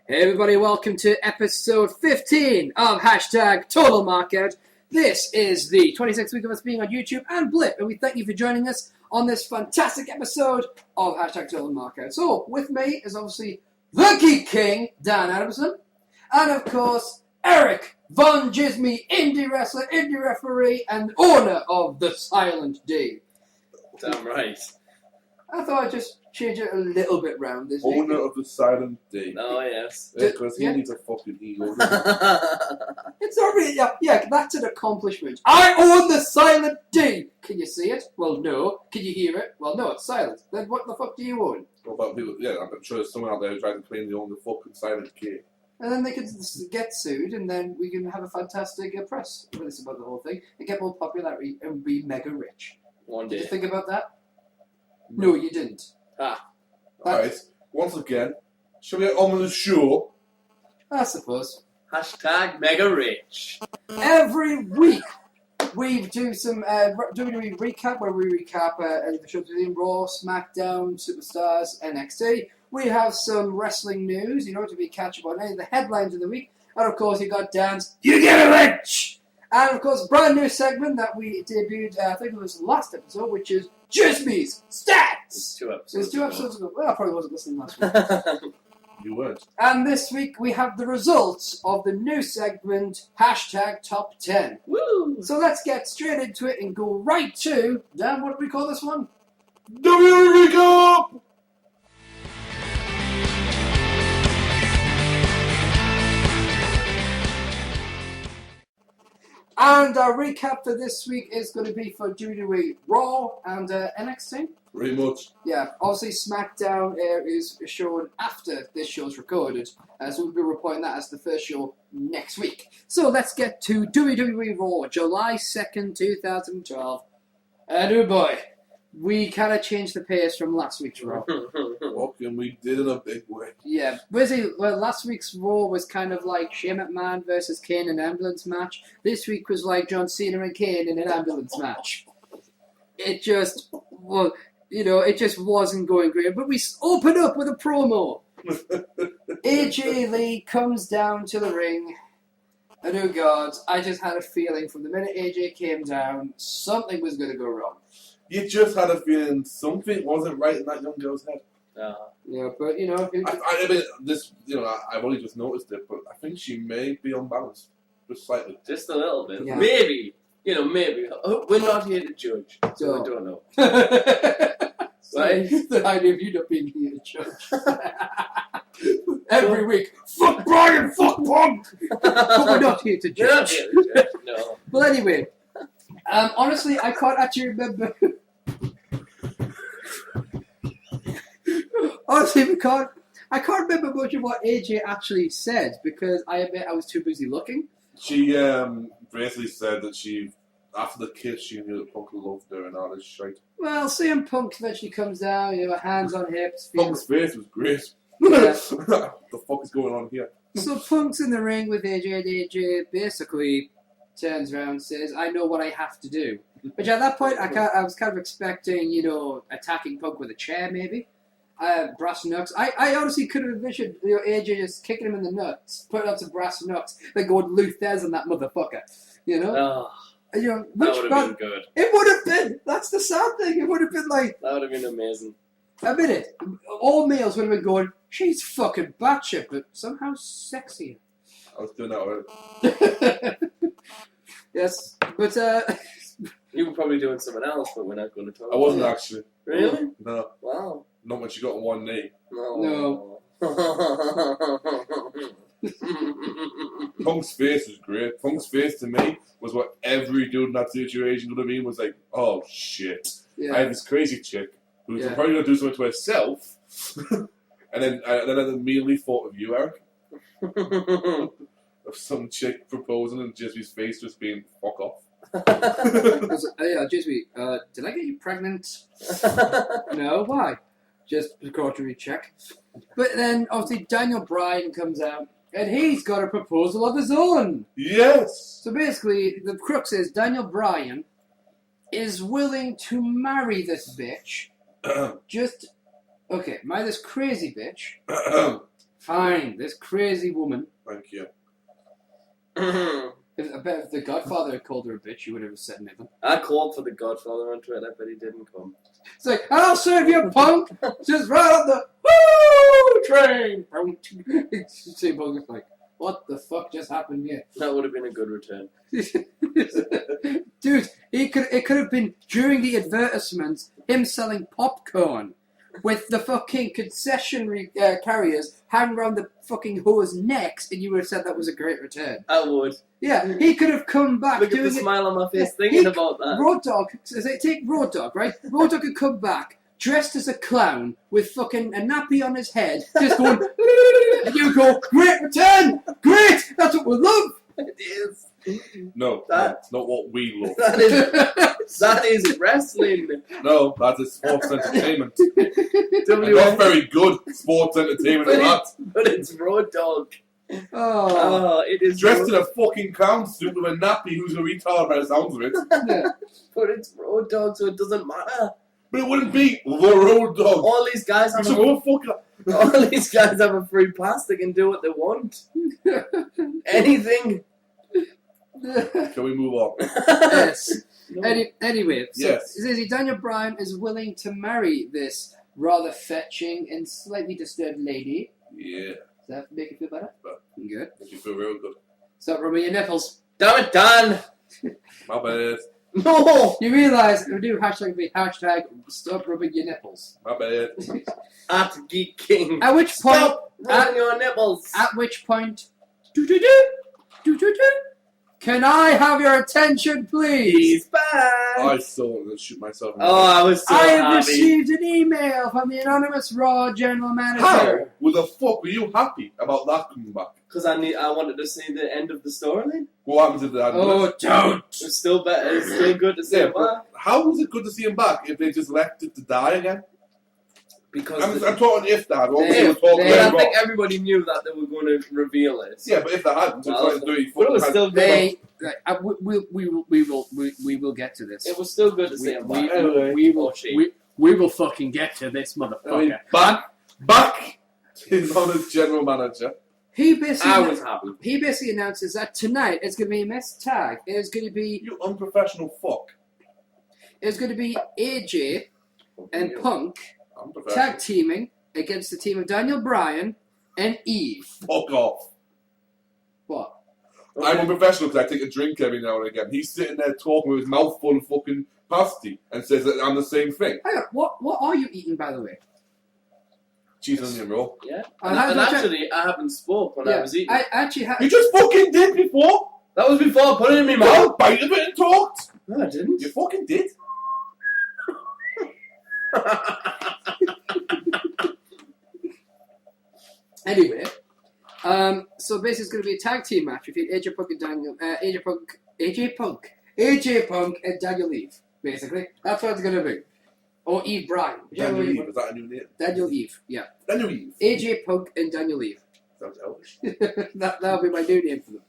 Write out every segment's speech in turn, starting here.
Hey everybody, welcome to episode 15 of Hashtag Total Market. This is the 26th week of us being on YouTube and Blip, and we thank you for joining us on this fantastic episode of Hashtag Total Market. So, with me is obviously the Geek King, Dan Adamson, and of course, ErikVanDjismie, indie wrestler, indie referee, and owner of The Silent D. Damn right. I thought I'd just change it a little bit round this week. Owner of the Silent D. Oh, yes. Because he needs a fucking ego. It's not really, yeah, that's an accomplishment. I own the Silent D! Can you see it? Well, no. Can you hear it? Well, no, it's silent. Then what the fuck do you own? What about people? Yeah, I'm sure there's someone out there who tries to claim they own the fucking Silent K. And then they could get sued, and then we can have a fantastic press release about the whole thing, and get more popularity, and be mega rich. One Did day. you think about that? No, you didn't. Alright, once again, shall we get on with the show? I suppose. Hashtag mega rich. Every week, we do some WWE recap, where we recap the shows within Raw, SmackDown, Superstars, NXT. We have some wrestling news, to be catch up on any of the headlines of the week. And of course, you got Dan's You Get a Rich! And of course, a brand new segment that we debuted, I think it was the last episode, which is Jismie's Stats! 2 episodes. It was 2 episodes ago. Well, I probably wasn't listening last week. You weren't. And this week, we have the results of the new segment, Hashtag Top 10. Woo! So let's get straight into it and go right to, Dan, what do we call this one? WWE Recap! And our recap for this week is going to be for WWE Raw and NXT. Pretty much. Yeah, obviously SmackDown is shown after this show's recorded, so we'll be reporting that as the first show next week. So let's get to WWE Raw, July 2nd, 2012. And oh boy, we kind of changed the pace from last week's Raw. Fucking we did in a big way. Yeah, basically, last week's Raw was kind of like Shane McMahon versus Kane in an ambulance match. This week was like John Cena and Kane in an ambulance match. It just, it just wasn't going great. But we opened up with a promo. AJ Lee comes down to the ring. And oh God, I just had a feeling from the minute AJ came down, something was going to go wrong. You just had a feeling something wasn't right in that young girl's head. Yeah, but I mean, this, I've only just noticed it, but I think she may be unbalanced. Just slightly. Just a little bit. Yeah. Maybe. Maybe. Oh, we're not here to judge, so I don't know. Right? The idea of you not being here to judge. Every week, fuck Brian, fuck Punk! But we're not here to We're not judge. here to judge, no. Well, anyway, honestly, I can't actually remember. Honestly, I can't remember much of what AJ actually said because I admit I was too busy looking. She basically said that after the kiss, she knew that Punk loved her and all this shit. Well, CM Punk eventually comes down, hands on hips. Punk's face was great. Yeah. The fuck is going on here? So Punk's in the ring with AJ, and AJ basically turns around and says, I know what I have to do. Which at that point, I was kind of expecting, attacking Punk with a chair, maybe. Brass knucks. I honestly could have envisioned AJ just kicking him in the nuts, putting up some brass knucks, then going Luthez on that motherfucker. Oh, Which, that would have been good. It would have been. That's the sad thing. It would have been like, That would have been amazing. a minute. All males would have been going, she's fucking batshit, but somehow sexy. I was doing that already. Yes, but You were probably doing something else, but we're not going to talk I wasn't about actually. it. Really? No. Wow. Not when she got on one knee. No. Punk's face was great. Punk's face to me was what every dude in that situation would have been was like, oh shit. yeah. I have this crazy chick who's Yeah. probably going to do something to herself. and then I immediately thought of you, Eric. Of some chick proposing and Jismie's face just being fuck off. Jismie, did I get you pregnant? No, why? Just a quarterly check. But then, obviously, Daniel Bryan comes out, and he's got a proposal of his own. Yes! So basically, the crux is Daniel Bryan is willing to marry this bitch. Marry this crazy bitch Fine, this crazy woman. Thank you. I bet if the Godfather had called her a bitch, she would have said anything. I called for the Godfather on Twitter, but he didn't come. It's like, I'll serve you, punk! Just right on the woo train! See, Punk is like, what the fuck just happened here? That would have been a good return. Dude, it could have been during the advertisements, him selling popcorn with the fucking concession carriers hanging around the fucking whore's necks, and you would have said that was a great return. I would. Yeah, he could have come back. Look at the smile on my face thinking about that. Road Dogg, take Road Dogg, right? Road Dogg could come back dressed as a clown with fucking a nappy on his head, just going, and you go, great return! Great! That's what we love! It is. No, that's not what we love. That is wrestling. No, that's a sports entertainment. Not very good sports entertainment at that. But it's Road Dogg. Oh, It is dressed in a fucking clown suit with a nappy who's a retard by the sounds of it. yeah. But it's Road Dogg, so it doesn't matter. But it wouldn't be the Road Dogg. All these guys have a free pass. They can do what they want. Anything. Can we move on? Yes. No. Anyway, so Yes. Daniel Bryan is willing to marry this rather fetching and slightly disturbed lady. Yeah. Does that make you feel better? Good. Makes you feel real good. Stop rubbing your nipples. Damn it, Dan! My bad. No! You realise the new hashtag would be hashtag stop rubbing your nipples. My bad. At Geek King. At which point, Stop rubbing your nipples. At which point, can I have your attention, please? He's back. I still want to shoot myself in the Oh, head. I was so I have happy. received an email from the anonymous Raw general manager. How? Well, the fuck were you happy about that coming back? Because I wanted to see the end of the storyline. What happens if they had Oh, don't! It's still better. It's still good to see Yeah, him back. but how was it good to see him back if they just left it to die again? Because I'm talking if they had. Obviously, They- we're talking but I about think everybody knew that they were going to reveal it. yeah, but if they hadn't, so Well, trying to do it, but it was still good. We will get to this. It was still good to see him back. We will fucking get to this motherfucker. I mean, back to his general manager. He basically, I was happy. he basically announces that tonight it's going to be a mixed tag. It's going to be You unprofessional fuck. AJ and Punk I'm professional. tag teaming against the team of Daniel Bryan and Eve. Fuck off. What? I'm a professional because I take a drink every now and again. He's sitting there talking with his mouth full of fucking pasty and says that I'm the same thing. Hang on, what are you eating, by the way? Cheese onion roll. Yeah. And And actually, I haven't spoke when I was eating. I actually had. You just fucking did before. That was before I put it in my Go mouth. on, bite of it and talked. No, I didn't. You fucking did. Anyway, so basically it's going to be a tag team match between AJ Punk and AJ Punk and Daniel Eve. Basically, that's what it's going to be. Or Eve Bryan. Daniel Eve, is that a new name? Daniel Eve, yeah. Daniel Eve. AJ Punk and Daniel Eve. Sounds hellish. That'll be my new name for them.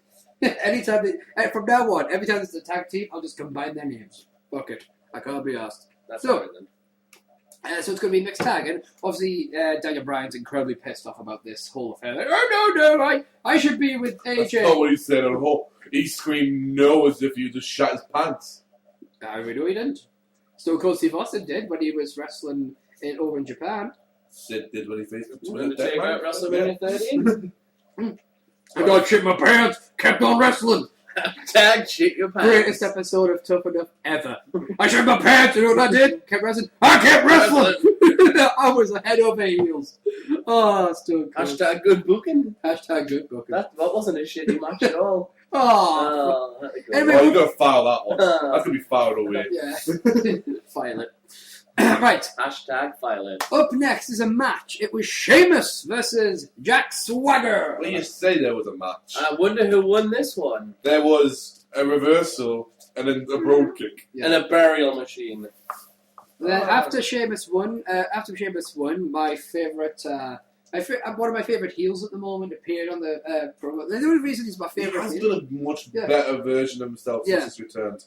Anytime from now on, every time there's a tag team, I'll just combine their names. Fuck it. I can't be asked. That's So- all right then. So it's going to be mixed tag, and obviously Daniel Bryan's incredibly pissed off about this whole affair. Like, oh no, I should be with That's AJ. not what he said at all. He screamed no as if you just shut his pants. I really know he didn't. Stone Cold Steve Austin did when he was wrestling over in Japan. Sid did when he faced the Twitter. Undertaker at WrestleMania 13. I got shit my pants, kept on wrestling. Tag shit your pants. Greatest episode of Tough Enough ever. I shit my pants, you know what I did? Kept wrestling. I kept wrestling! I was head over heels. Oh, Stone Cold. Hashtag good booking. Hashtag good booking. That wasn't a shitty match at all. Oh. That'd be good. Anyway, Oh, you got to file that one. That's going to be filed away. yeah. File it. Right. Hashtag file it. Up next is a match. It was Sheamus versus Jack Swagger. When you say there was a match, I wonder who won this one. there was a reversal and then a brogue kick. Yeah. And a burial machine. Then after Sheamus won, my favourite, one of my favourite heels at the moment appeared on the promo. The only reason he's my He favourite has heel. done a much Yeah. better version of himself Yeah. since he's returned.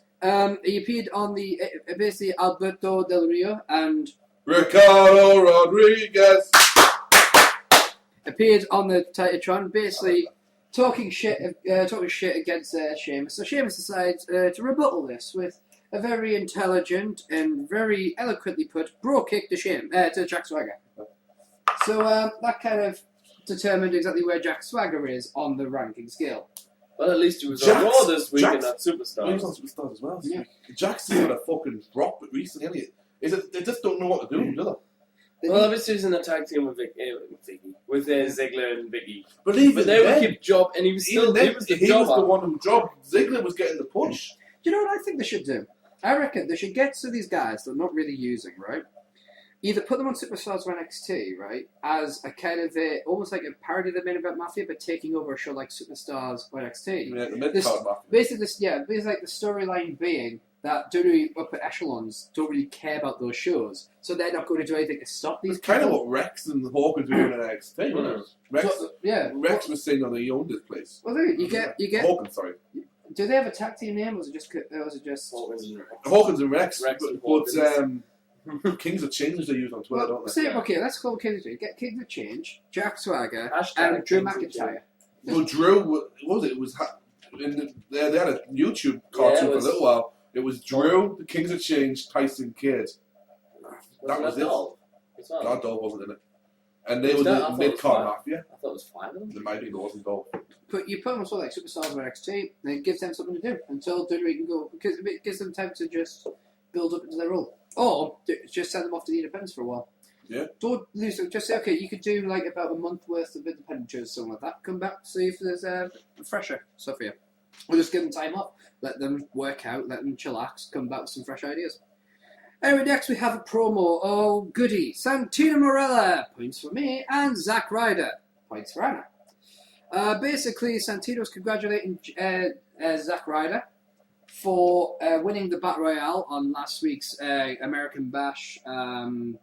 He appeared on the basically Alberto Del Rio and Ricardo Rodriguez. appeared on the Titantron, basically talking shit against Sheamus. So Sheamus decides to rebuttal this with a very intelligent and very eloquently put bro kick to Jack Swagger. So that kind of determined exactly where Jack Swagger is on the ranking scale. Well, at least he was on Raw this week and not Superstars. He was on Superstars as well. Yeah. Jack's had a fucking drop recently, isn't it? They just don't know what to do, do they? Well, obviously he's in a tag team with Ziggler and Biggie. But even But they would then, keep job, and he was still then, he was the he was the jobber. one who jobbed. Ziggler was getting the push. Do you know what I think they should do? I reckon they should get to these guys they're not really using, right? Either put them on Superstars or NXT, right, as a kind of almost like a parody of the Main Event Mafia, but taking over a show like Superstars or NXT. Yeah, the mid-card mafia. Basically, like the storyline being that WWE upper echelons don't really care about those shows, so they're not going to do anything to stop these. It's kind of what Rex and Hawkins were doing in NXT, wasn't it? Rex was saying that he owned this place. Well, you get. Hawkins, sorry. Do they have a tag team name, or was it just? Hawkins and Rex. Rex and but Kings of Change they use on Twitter, don't they? Okay, let's call Kings of Change. Get Kings of Change, Jack Swagger, Hashtag and Drew Kings of McIntyre. Well, Drew, what was it? It was they had a YouTube cartoon for a little while. It was Drew, the Kings of Change, Tyson Kidd. That was it. That dog wasn't in it. And they were the mid-card mafia. I thought it was 5 of them. There might be, there wasn't goal. But you put them on sort of like Superstars or NXT, and it gives them something to do until WWE can go, because it gives them time to just build up into their role. Or just send them off to the independents for a while. Yeah. Don't lose them. Just say, okay, you could do like about a month worth of independent shows, something like that. Come back, see if there's fresher stuff here. Or just give them time off. Let them work out, let them chillax, come back with some fresh ideas. Anyway, next we have a promo. Oh, goody. Santino Marella, points for me, and Zack Ryder, points for Anna. Basically, Santino's congratulating Zack Ryder for winning the Battle Royale on last week's American Bash SmackDown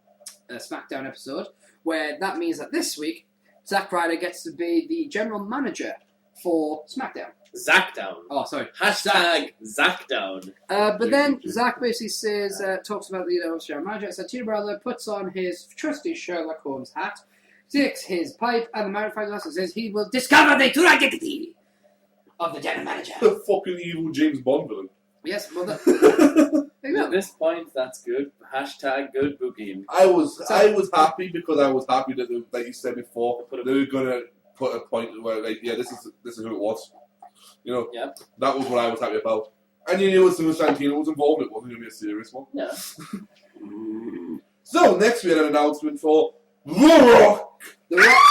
episode, where that means that this week, Zack Ryder gets to be the general manager for SmackDown. Zackdown. Oh, sorry. Hashtag Zackdown. But then Zack basically says, talks about the general manager. Santino Marella puts on his trusty Sherlock Holmes hat, sticks his pipe, and the magnifying glass and says he will discover the true identity of the general manager. The fucking evil James Bond villain. Yes, well, At this point, that's good. Hashtag good booking. I was happy because I was happy that, like you said before, they were gonna put a point where, like, yeah, this is who it was. You know, Yep. That was what I was happy about. And you knew as soon as Santino was involved, it wasn't going to be a serious one. Yeah. So, next we had an announcement for The Rock. The Rock.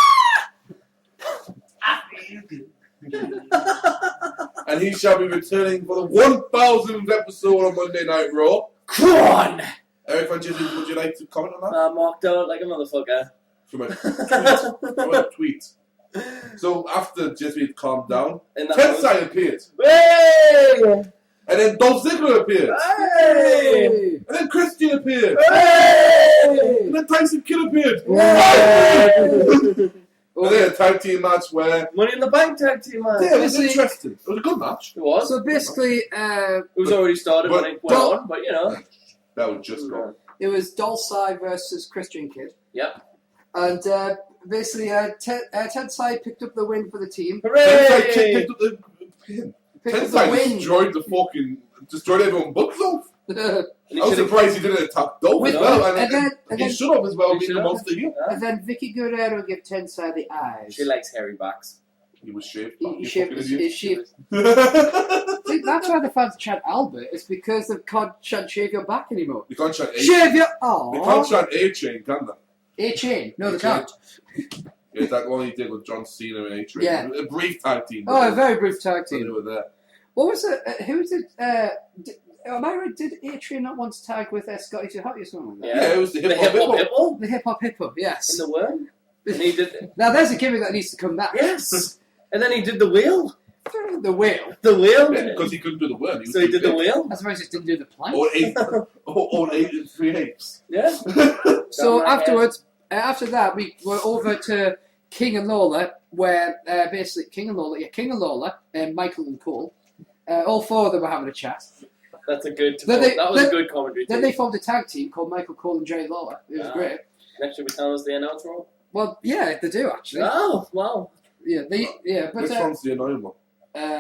And he shall be returning for the 1000th episode of Monday Night Raw. Come on! ErikVanDjismie, would you like to comment on that? Marked out like a motherfucker. From a tweet. So after Jismie had calmed down, In the Tensai appeared. Hey! And then Dolph Ziggler appeared. Hey! And then Christian appeared. Hey! And then Tyson Kidd appeared. Hey! And then a tag team match where... Money in the Bank tag team, man. Yeah, it was interesting. It was a good match. It was. So basically, It was already started when it went on, but you know. That was just gone. it was Dolce versus Christian Kidd. Yep. And basically, Tensai picked up the win for the team. Tensai Hooray! picked up the pin. Picked up the Tensai win. destroyed everyone's books off. And I was surprised he didn't attack Dolph as With- well. and then, he should have as well, He being should the have. monster heel. and then Vicky Guerrero gave Tensai the eyes. She likes hairy backs. He was shaved. He You shaved fucking his idiot. shaved. You See, that's why the fans chant Albert. It's because they can't chant shave your back anymore. can't chant A. Shave your... They can't chant A-Chain, can they? A-chain. No, they A-Chain. can't. Yeah, that one he did with John Cena and A-Train. Yeah. A brief tag team. Oh, a very brief tag They team. were there. What was it? Who did... am I right? Did A-Train not once tag with Scotty Too Hotty or something like that? Yeah, it was the The hip hop hippo? The Hip Hop Hippo, yes. In the word? And he did... Now, there's a gimmick that needs to come back. Yes! And then he did the wheel. The wheel. The wheel? because he couldn't do the word. So he did the wheel? I suppose he just didn't do the plank. Or 8 and 3/8. Yeah. So Right, afterwards, after that, we were over to King and Lawler, where basically King and Lawler, and Michael and Cole, all four of them were having a chat. That's a good... Then that was a good commentary Then too. they formed a tag team called Michael Cole and Jerry Lawler. It was great. Next, should we tell us the announce role? Well, yeah, they do actually. Oh, wow. Yeah, but which one's the annoying one?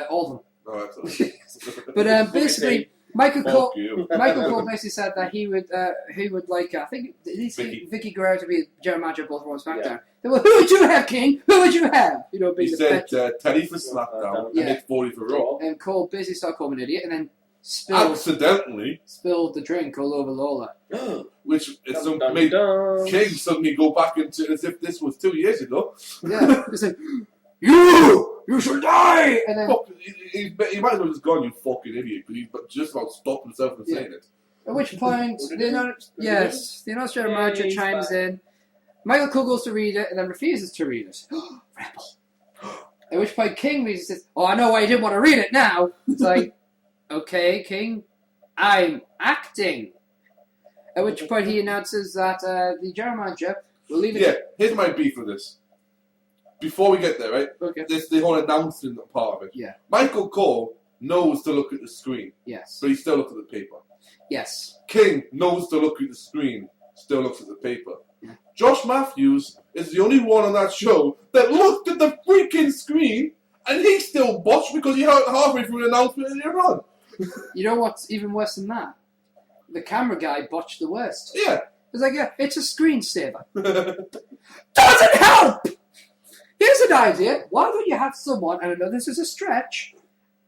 all of them. Oh, excellent. But basically, Michael Cole you. basically said that he would like I think Vicky Guerrero to be general manager of both Raw and SmackDown. Yeah. Well, who would you have, King? Who would you have? You know, being He the said Teddy for SmackDown Yeah. and Nick Foley for Raw. and Cole basically started calling him an idiot and then Accidentally, spilled the drink all over Lola. which is Dun, dun, made dun. King suddenly go back into as if this was 2 years ago. Yeah, he said, "You should die!" And then Fuck, he might as well just gone, you fucking idiot, because he just about stopped himself from saying it. at which point the announce general manager he's chimes back. in. Michael Cole goes to read it and then refuses to read it. Rebel. At which point King reads it and says, "Oh, I know why you didn't want to read it now." It's like, okay, King, I'm acting. At which point he announces that the general manager will leave it. Yeah, here's my beef with this. Before we get there, right? Okay. This the whole announcement part of it. Yeah. Michael Cole knows to look at the screen, Yes. but he still looks at the paper. Yes. King knows to look at the screen, still looks at the paper. Yeah. Josh Matthews is the only one on that show that looked at the freaking screen, and he still botched because he heard halfway through the announcement earlier on. You know what's even worse than that? The camera guy botched the worst. Yeah. It's like, yeah, it's a screensaver. Doesn't help! Here's an idea. Why don't you have someone, and I know this is a stretch,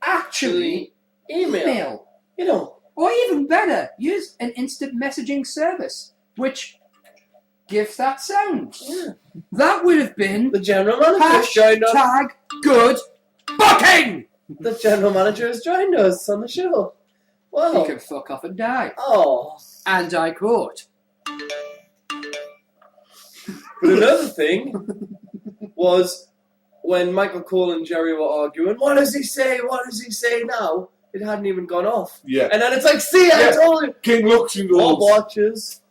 actually email? You know. Or even better, use an instant messaging service, which gives that sound. Yeah. That would have been The general manager has joined us. hashtag good booking! The general manager has joined us on the show. Wow. He can fuck off and die. Oh. And I quote. But another thing was when Michael Cole and Jerry were arguing, what does he say? What does he say now? It hadn't even gone off. Yeah. And then it's like, see, I told you. King looks and More goes. watches.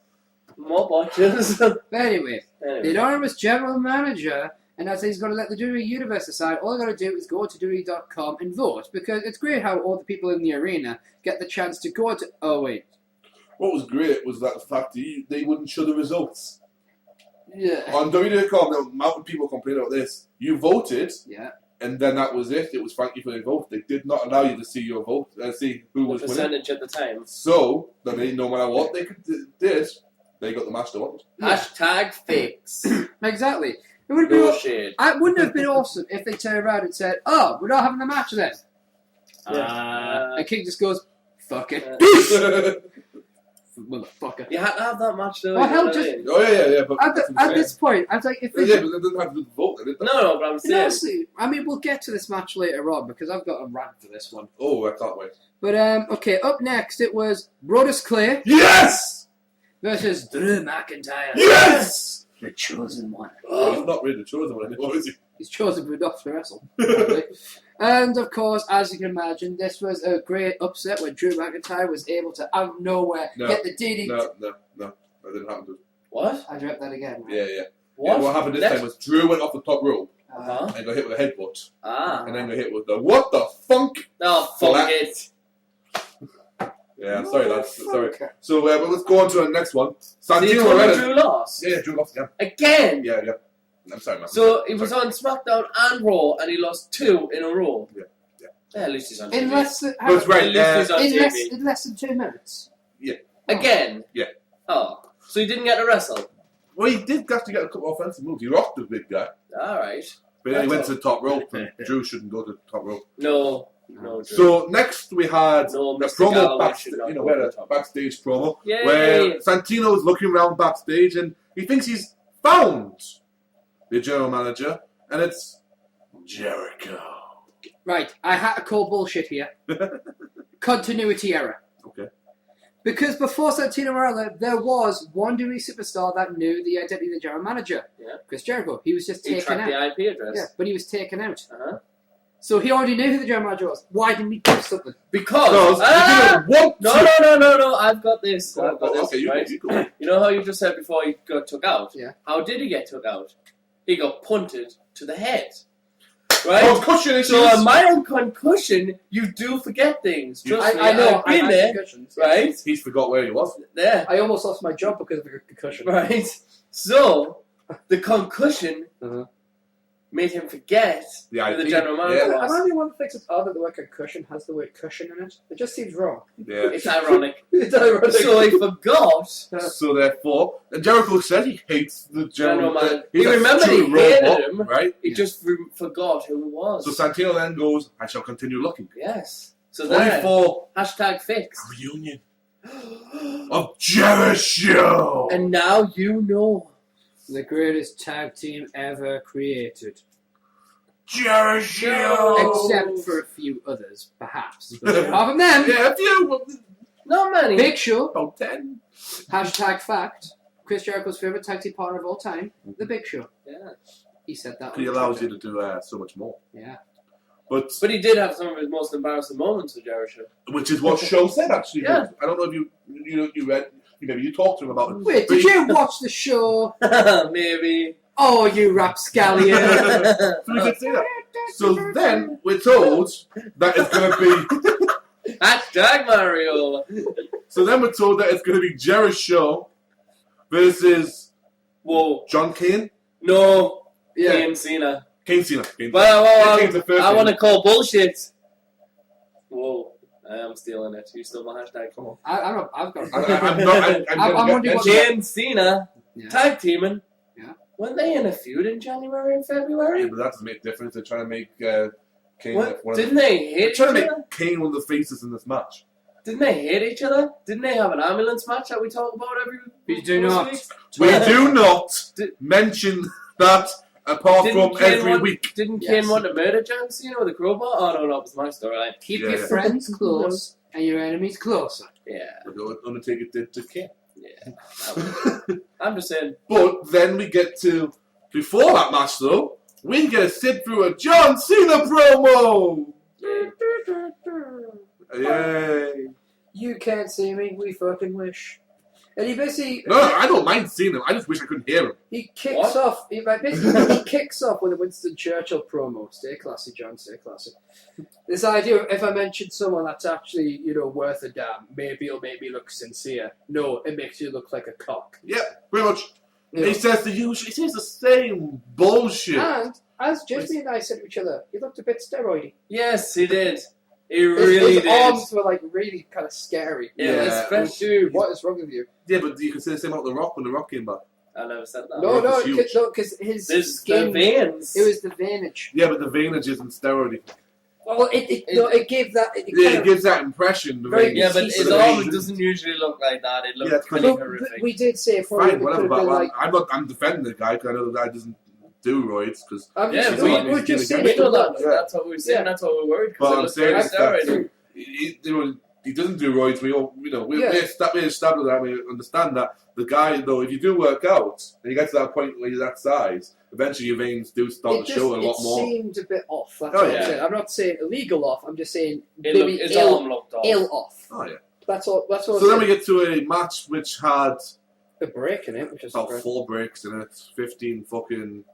More watches. But anyway, the anonymous general manager, and that's he's going to let the WWE Universe decide. All they're going to do is go to WWE.com and vote, because it's great how all the people in the arena get the chance to go to. Oh wait, What was great was that the fact that they wouldn't show the results. yeah, On WWE.com, the amount of people complain about this. You voted, yeah. and then that was it. It was thank you for your vote. They did not allow you to see your vote, see who The was winning. percentage at the time. So, then they, no matter what they did, they got the match they wanted. Hashtag fix. Exactly. It would have been. Bullshit. It wouldn't have been awesome if they turned around and said, "Oh, we're not having the match then." And King just goes, "Fuck it, motherfucker." You had to have that match though. Well, you hell, know what I just- mean? Oh, yeah, but... At this point, I was like, if they Yeah, but they didn't have to vote, did they? No, but I'm saying. honestly, I mean, we'll get to this match later on because I've got a rant for this one. Oh, I can't wait. But okay, up next it was Brodus Clay Yes! versus Drew McIntyre. Yes! The chosen one. He's not really the chosen one anymore, is he? He's chosen but not to wrestle. apparently. And of course, as you can imagine, this was a great upset when Drew McIntyre was able to out of nowhere get the DDT. No. That didn't happen to him. What? I dropped that again. Yeah. What? Yeah, what happened this time was Drew went off the top rope Uh-huh. and got hit with a headbutt. Ah. And then got hit with the what the funk? Oh, fuck Flat. it. Yeah, sorry lads. Sorry. Okay. So but let's go on to the next one. So you Santino told me Morella. Drew lost? Yeah, Drew lost again. Again? Yeah. I'm sorry, man. So he was on SmackDown and Raw and he lost 2 in a row. Yeah. Yeah, at least he's on TV. In less than, That's right. At least he's on TV. in less than 2 minutes. Again? Yeah. Oh. So he didn't get to wrestle? Well, he did have to get a couple of offensive moves. He rocked the big guy. Alright. But then he went That's to the top rope, and Drew shouldn't go to the top rope. No, Drew. So next we had No, the Mr. promo Galloway backstage. should not You know, go we had to a the top. backstage promo Yay! where Santino's looking around backstage and he thinks he's found the general manager, and it's Jericho. Right, I had to call bullshit here. Continuity error. Okay. Because before Santino Morella, there was one WWE superstar that knew the identity of the general manager. Yeah. Chris Jericho. He was just He taken tracked out. the IP address. Yeah, but he was taken out. Uh-huh. So he already knew who the general manager was. Why didn't he do something? Because... he didn't want to. No, I've got this. I've got this, Okay, you right? go. You know how you just said before he got took out? Yeah. How did he get took out? He got punted to the head. Right? Concussion issues. So on my own concussion, you do forget things. Trust me, I know. I've been there, concussions. right? He's forgot where he was. There, I almost lost my job because of a concussion. right? So, the concussion made him forget who the general manager I was. don't want to think it's odd that the word concussion has the word cushion in it. It just seems wrong. Yeah. It's ironic. It's ironic. So he forgot. So therefore, and Jericho said he hates the general manager. He remembered he hated him. Right? He just forgot who it was. So Santino then goes, I shall continue looking. Yes. So there. 24. Hashtag fixed. A reunion of Jericho. And now you know. The greatest tag team ever created. Jericho. Except for a few others, perhaps. But apart from them, Yeah, a few. Not many. Big Show, About 10. hashtag fact, Chris Jericho's favourite tag team partner of all time, The Big Show. Yeah. He said that. He on allows Twitter. you to do so much more. Yeah. But But he did have some of his most embarrassing moments with Jericho. which is what Show said actually. Yeah. I don't know if you read. Maybe you talked to him about it. Wait, did you watch the show? Maybe. Oh, you rapscallion. So we could say that. So then we're told that it's going to be. Hashtag Mario. So then we're told that it's going to be Jericho versus Whoa. John Kane. No. Yeah. Kane Cena. Kane Cena. Well, Kane's the first I one. want to call bullshit. Whoa. I am stealing it. You stole my hashtag. Come on. I've got. I'm not. I'm wondering what- Kane Cena Yeah. tag teaming. Yeah. Weren't they in a feud in January and February? Yeah, but that doesn't make a difference. They're trying to make Kane What? one of Didn't they hate They're each trying to other? make Kane one of the faces in this match. Didn't they hate each other? Didn't they have an ambulance match that we talk about every We do most not. weeks? We do not Did- mention that apart from every week. Didn't Yes. Kane want to murder John Cena with a crowbar? Oh no, that was my storyline. Keep Yeah, your yeah. friends close and your enemies closer. Yeah, Like what Undertaker did to Kane. yeah. I'm just saying. But then we get to, before that match though, we get to sit through a John Cena promo! Yay! You can't see me, we fucking wish. And he basically No, I don't mind seeing him. I just wish I couldn't hear him. he kicks What? off. He kicks off with a Winston Churchill promo. Stay classy, John. Stay classy. This idea of if I mention someone that's actually worth a damn, maybe it'll make me look sincere. No, it makes you look like a cock. Yep, pretty much. You know? He says he says the same bullshit. And as Jismie and I said to each other, he looked a bit steroidy. Yes, he did. He really his did. arms were like really kind of scary. Yeah. especially. Dude, what is wrong with you? Yeah, but you can say the same about The Rock when The Rock came back. I never said that. No, Rock is huge. because his There's skin. the veins. It was the veinage. Yeah, but the veinage isn't steroidy. Well, it gave that. It Yeah, kind it of, gives that impression. The Very- vein. Yeah, but He's his the arm vein. doesn't usually look like that. It Yeah, looks it's pretty but horrific. we did say for it Fine, could whatever. have But been like. I'm defending the guy because I know the guy doesn't do roids. Because I'm Yeah, just, we- we're just saying We it know looked- that. That's what we were saying. Yeah. That's what we're worried But I'm because it saying looks is very that steroidy. he doesn't do roids. We Yeah. established that. We understand that the guy though, if you do work out and you get to that point where you're that size, eventually your veins do start to show a lot more. It seemed a bit off. That's Oh, what yeah. I'm saying. I'm not saying illegal off. I'm just saying It maybe looked, his arm looked off. ill off. Oh yeah. That's all. That's all. So then we get to a match which had a break in it, which is about surprising. 4 breaks in it, 15 fucking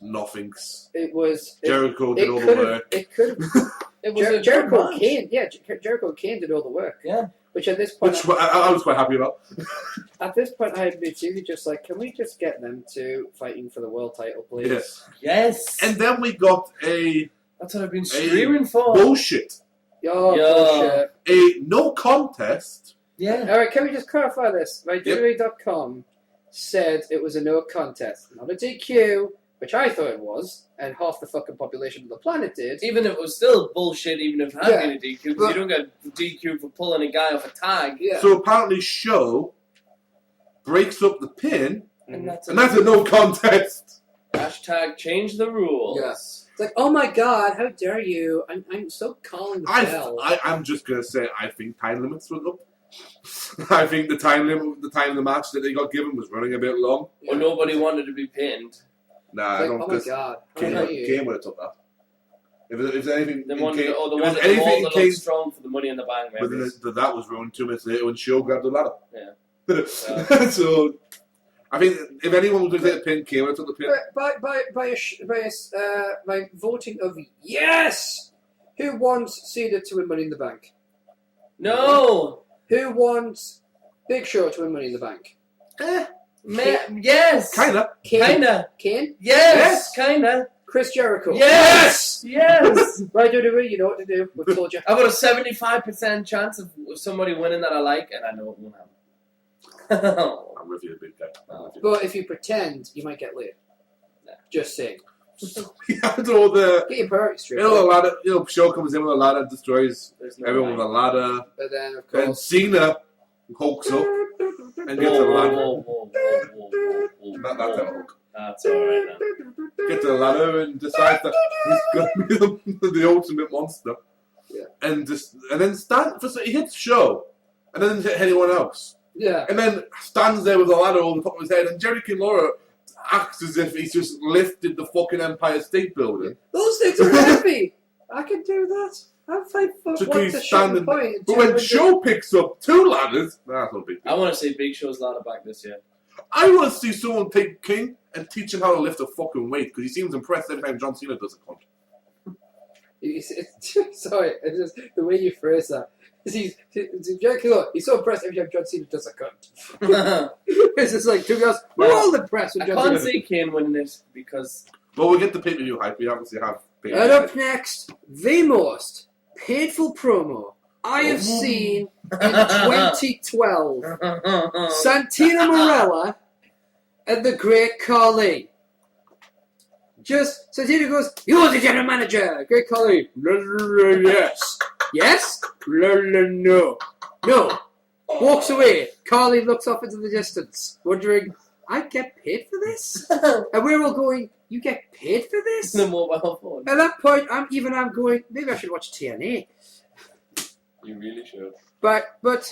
nothings. It was. Jericho did all the could have. work. It could have. It was a good Jericho match. Kane. Yeah, Jericho Kane did all the work. Yeah. Which at this point, Which I was quite happy about. I had been really just like, can we just get them to fighting for the world title, please? Yes. Yes. And then we got a That's what I've been screaming for. bullshit. Oh, Yeah. bullshit. A no contest. Yeah. All right, can we just clarify this? Right, WWE.com said it was a no contest, not a DQ, which I thought it was, and half the fucking population of the planet did. Even if it was still bullshit, even if it had Yeah. been a DQ, because But- you don't get DQ for pulling a guy off a tag. Yeah. So apparently Show breaks up the pin, And that's and that's a no contest. hashtag change the rules. Yes. It's like, oh my god, how dare you? I'm so calling the bell. I'm just gonna say I think time limits were up. I think the time of the match that they got given was running a bit long. Or nobody wanted to be pinned. Nah, It's I like, don't. oh my Because god, how dare you? Kane would have took that. If there's anything, They in wanted, Kane, or the if one there's that anything in looked Kane's, strong for the money in the bank. but Maybe. then that was ruined 2 minutes later when Show grabbed the ladder. Yeah. So I think if anyone was going to take the pin, Kane would have took the pin. By voting of yes, who wants Cena to win Money in the Bank? No. Who wants Big Show to win Money in the Bank? Yes. Kinda. Kinda. Kane? Yes. Kinda. Chris Jericho? Yes. Yes. Right, WWE, you know what to do. We've told you. I've got a 75% chance of somebody winning that I like, and I know it won't happen. I'm with you, big guy. But if you pretend, you might get laid. Nah. Just saying. After all the, Get your priorities straight. a ladder, show comes in with a ladder, destroys No everyone line. with a ladder, But then, of and course... Cena hulks up and gets a ladder. Whoa. Not that type of hook. That's alright then. Gets a ladder and decides that he's going to be the ultimate monster. Yeah. And then he hits Show, and then doesn't hit anyone else. Yeah. And then stands there with a ladder over the top of his head, and Jerry Lawler acts as if he's just lifted the fucking Empire State Building. Those things are heavy. I can do that. I'm 5 foot So 1 he's to standing. point. But when Show picks up 2 ladders, that's not big. I want to see Big Show's ladder back this year. I want to see someone take King and teach him how to lift a fucking weight, because he seems impressed every time John Cena does a cunt. Sorry, it's just the way you phrase that. He's so impressed every time John Cena does a cunt. It's just like, to be honest, we're all impressed with I John can't Cena. see Kane winning this because... Well, we'll get the pay-per-view hype. We obviously have pay-per-view And up hype. next, the most painful promo I have seen in 2012. Santino Marella and the Great Khali. Just, Santino goes, "You're the general manager." Great Khali, yes. Yes? No. No. Walks away. Khali looks off into the distance, wondering, I get paid for this? And we're all going, you get paid for this? The mobile phone. At that point, I'm going, maybe I should watch TNA. You really should. But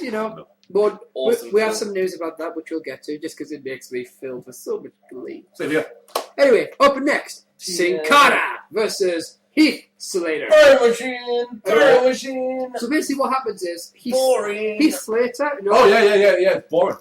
you know, but Awesome we have film. some news about that, which we'll get to, just because it makes me feel for so much glee. Same here. Anyway, up next, Sin Yeah. Cara versus Heath Slater. Fire machine! Fire machine! So basically, what happens is Boring! Heath Slater. No, Oh, yeah. It's boring.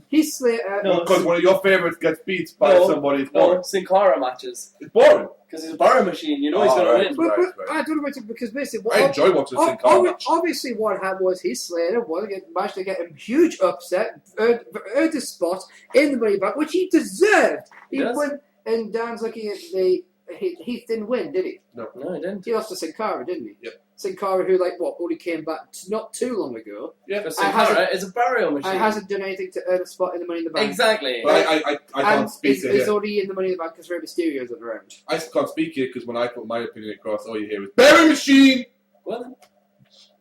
Heath Slater. No. Because one of your favourites gets beat by No. somebody, it's boring. No, Sin Cara matches. It's boring. Because he's a fire machine, you know he's Oh, going right. to win. But I don't know about it because basically, I enjoy watching Sin Cara match. obviously, what happened was Heath Slater managed to get a huge upset, earned his spot in the Money Bank, which he deserved. He Yes. won, and Dan's looking at Heath didn't win, did he? No, he didn't. He lost to Sin Cara, didn't he? Yep. Sin Cara, who only came back not too long ago, Yeah. Because Sin I hasn't- Cara is a burial machine. and hasn't done anything to earn a spot in the Money in the Bank. Exactly. But I can't And speak he's to it. only in the Money in the Bank because Rey Mysterio's not around. I can't speak here because when I put my opinion across, all you hear is "Berry Machine." Well then.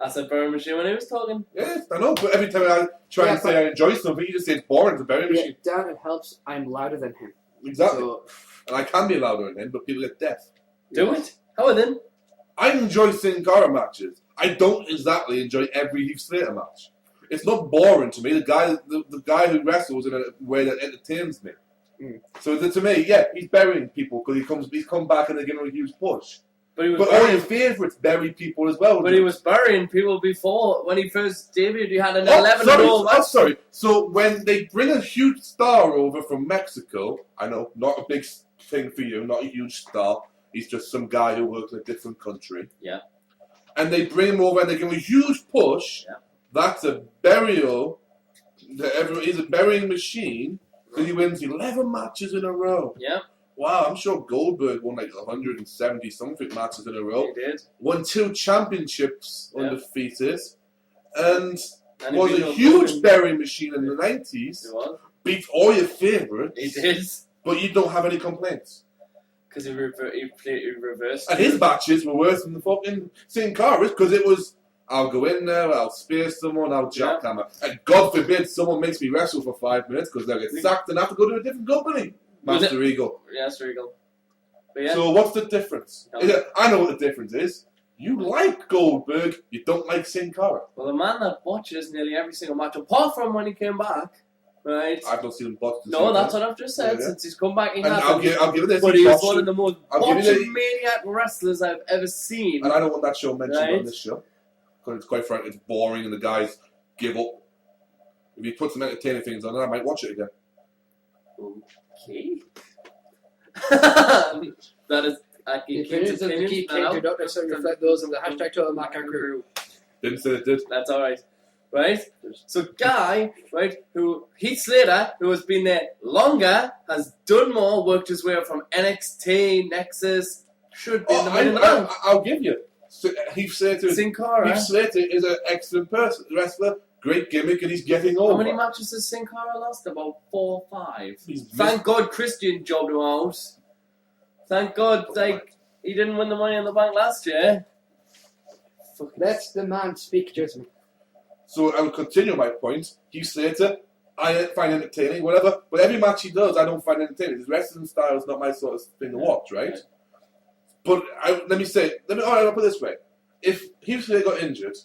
I said burial machine when he was talking. Yes, I know. But every time I try Yeah, and say I enjoy something, you just say it's boring. It's a Berry Yeah, Machine. Dan, it helps. I'm louder than him. Exactly. So, And I can be louder than him, but people get deaf. Do it. How then? I enjoy Sin Cara matches. I don't exactly enjoy every Heath Slater match. It's not boring to me. The guy who wrestles in a way that entertains me. Mm. So to me, yeah, he's burying people because he's come back and they give him a huge push. But he was But all burying, your favourites bury people as well. but he was burying people before. When he first debuted, he had an Oh, 11-year-old match. sorry. So when they bring a huge star over from Mexico, I know, not a big thing for you, not a huge star. He's just some guy who works in a different country. Yeah. And they bring him over and they give him a huge push. Yeah. That's a burial. He's a burying machine. So he wins 11 matches in a row. Yeah, Wow, I'm sure Goldberg won like 170 something matches in a row. he did. Won 2 championships Yeah. undefeated. And And he was beat a Hulk huge Hogan. burying machine in the 90s. He was. Beat all your favourites. He did. But you don't have any complaints. Because he reversed. And his matches were worse than the fucking Sin Cara's because it was, I'll go in there, I'll spear someone, I'll jackhammer. And God forbid someone makes me wrestle for 5 minutes because they'll get sacked and have to go to a different company. Master Eagle. Yeah, that's Regal. But yeah. So what's the difference? No. I know what the difference is. You like Goldberg, you don't like Sin Cara. Well, the man that watches nearly every single match, apart from when he came back, right? I've not seen him botch. No, that's what I've just said. Yeah. Since he's come back, he And hasn't. I'll give it this. But he he was botched one it. of the most I'll give you botching the- maniac wrestlers I've ever seen. And I don't want that show mentioned Right. on this show. Because it's quite frankly, it's boring and the guys give up. If you put some entertaining things on it, I might watch it again. Okay. That is. The opinions of the key king do not necessarily reflect those of the hashtag Total Macan crew. Didn't say it did. That's alright. right? So Guy, right, who Heath Slater, who has been there longer, has done more, worked his way up from NXT, Nexus, should be in the main event. I'll give you. Heath Slater Sin Cara. Heath Slater is an excellent wrestler, great gimmick, and he's getting over. How many matches has Sin Cara lost? About 4 or 5. He's Thank God Christian jobbed him out. Thank God, he didn't win the Money in the Bank last year. Let the man speak, Jismie. So I'll continue my point. Heath Slater, I find entertaining, whatever. But every match he does, I don't find entertaining. His wrestling style is not my sort of thing to watch, right? But I'll put it this way. If Heath Slater got injured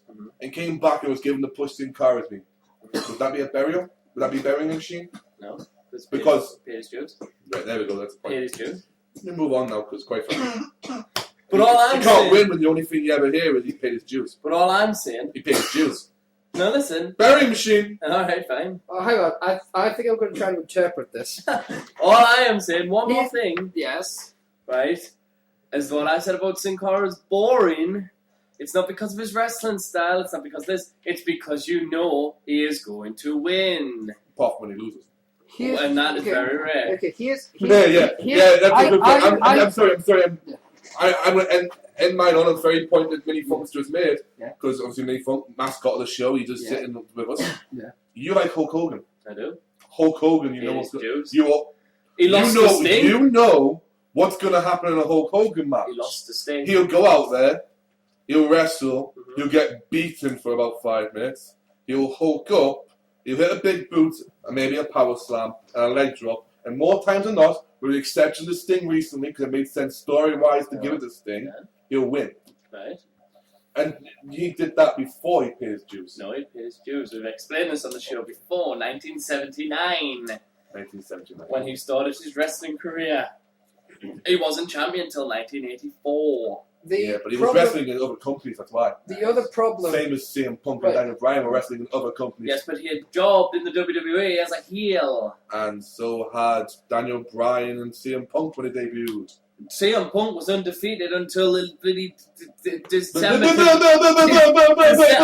and came back and was given the push to encourage me, would that be a burial? Would that be a burying machine? No. Because... Paid his dues. Right, there we go, that's the point. Paid his dues. Let me move on now, because quite frankly... But all I'm he saying... can't win when the only thing you ever hear is he paid his dues. But all I'm saying... He paid his dues. No, listen. Burying machine! Alright, fine. Oh, hang on. I think I'm going to try to interpret this. All I am saying, one more thing, Yes. right, is what I said about Sin Cara is boring. It's not because of his wrestling style, it's not because of this, it's because you know he is going to win. Apart from when he loses. And that is very rare. Okay, here's Yeah, that's a good point. I'm sorry. I'm going to end mine on a very point that Minnie Funk's just made. Because obviously Minnie Funk, mascot of the show, he's just sitting with us. Yeah. You like Hulk Hogan. I do. Hulk Hogan, you know what's going He lost to Sting. You know what's going to happen in a Hulk Hogan match. He lost to Sting. He'll go out there, he'll wrestle, he'll get beaten for about 5 minutes, he'll Hulk up, he'll hit a big boot, and maybe a power slam, and a leg drop, and more times than not, with the exception of Sting recently, because it made sense story-wise to give it to Sting, he'll win. Right. And he did that before he paid his dues. No, he paid his dues. We've explained this on the show before, 1979. 1979. When he started his wrestling career. He wasn't champion until 1984. But he was wrestling in other companies, that's why. The other problem... Same as CM Punk and Daniel Bryan were wrestling in other companies. Yes, but he had jobbed in the WWE as a heel. And so had Daniel Bryan and CM Punk when they debuted. CM Punk was undefeated until December. No. I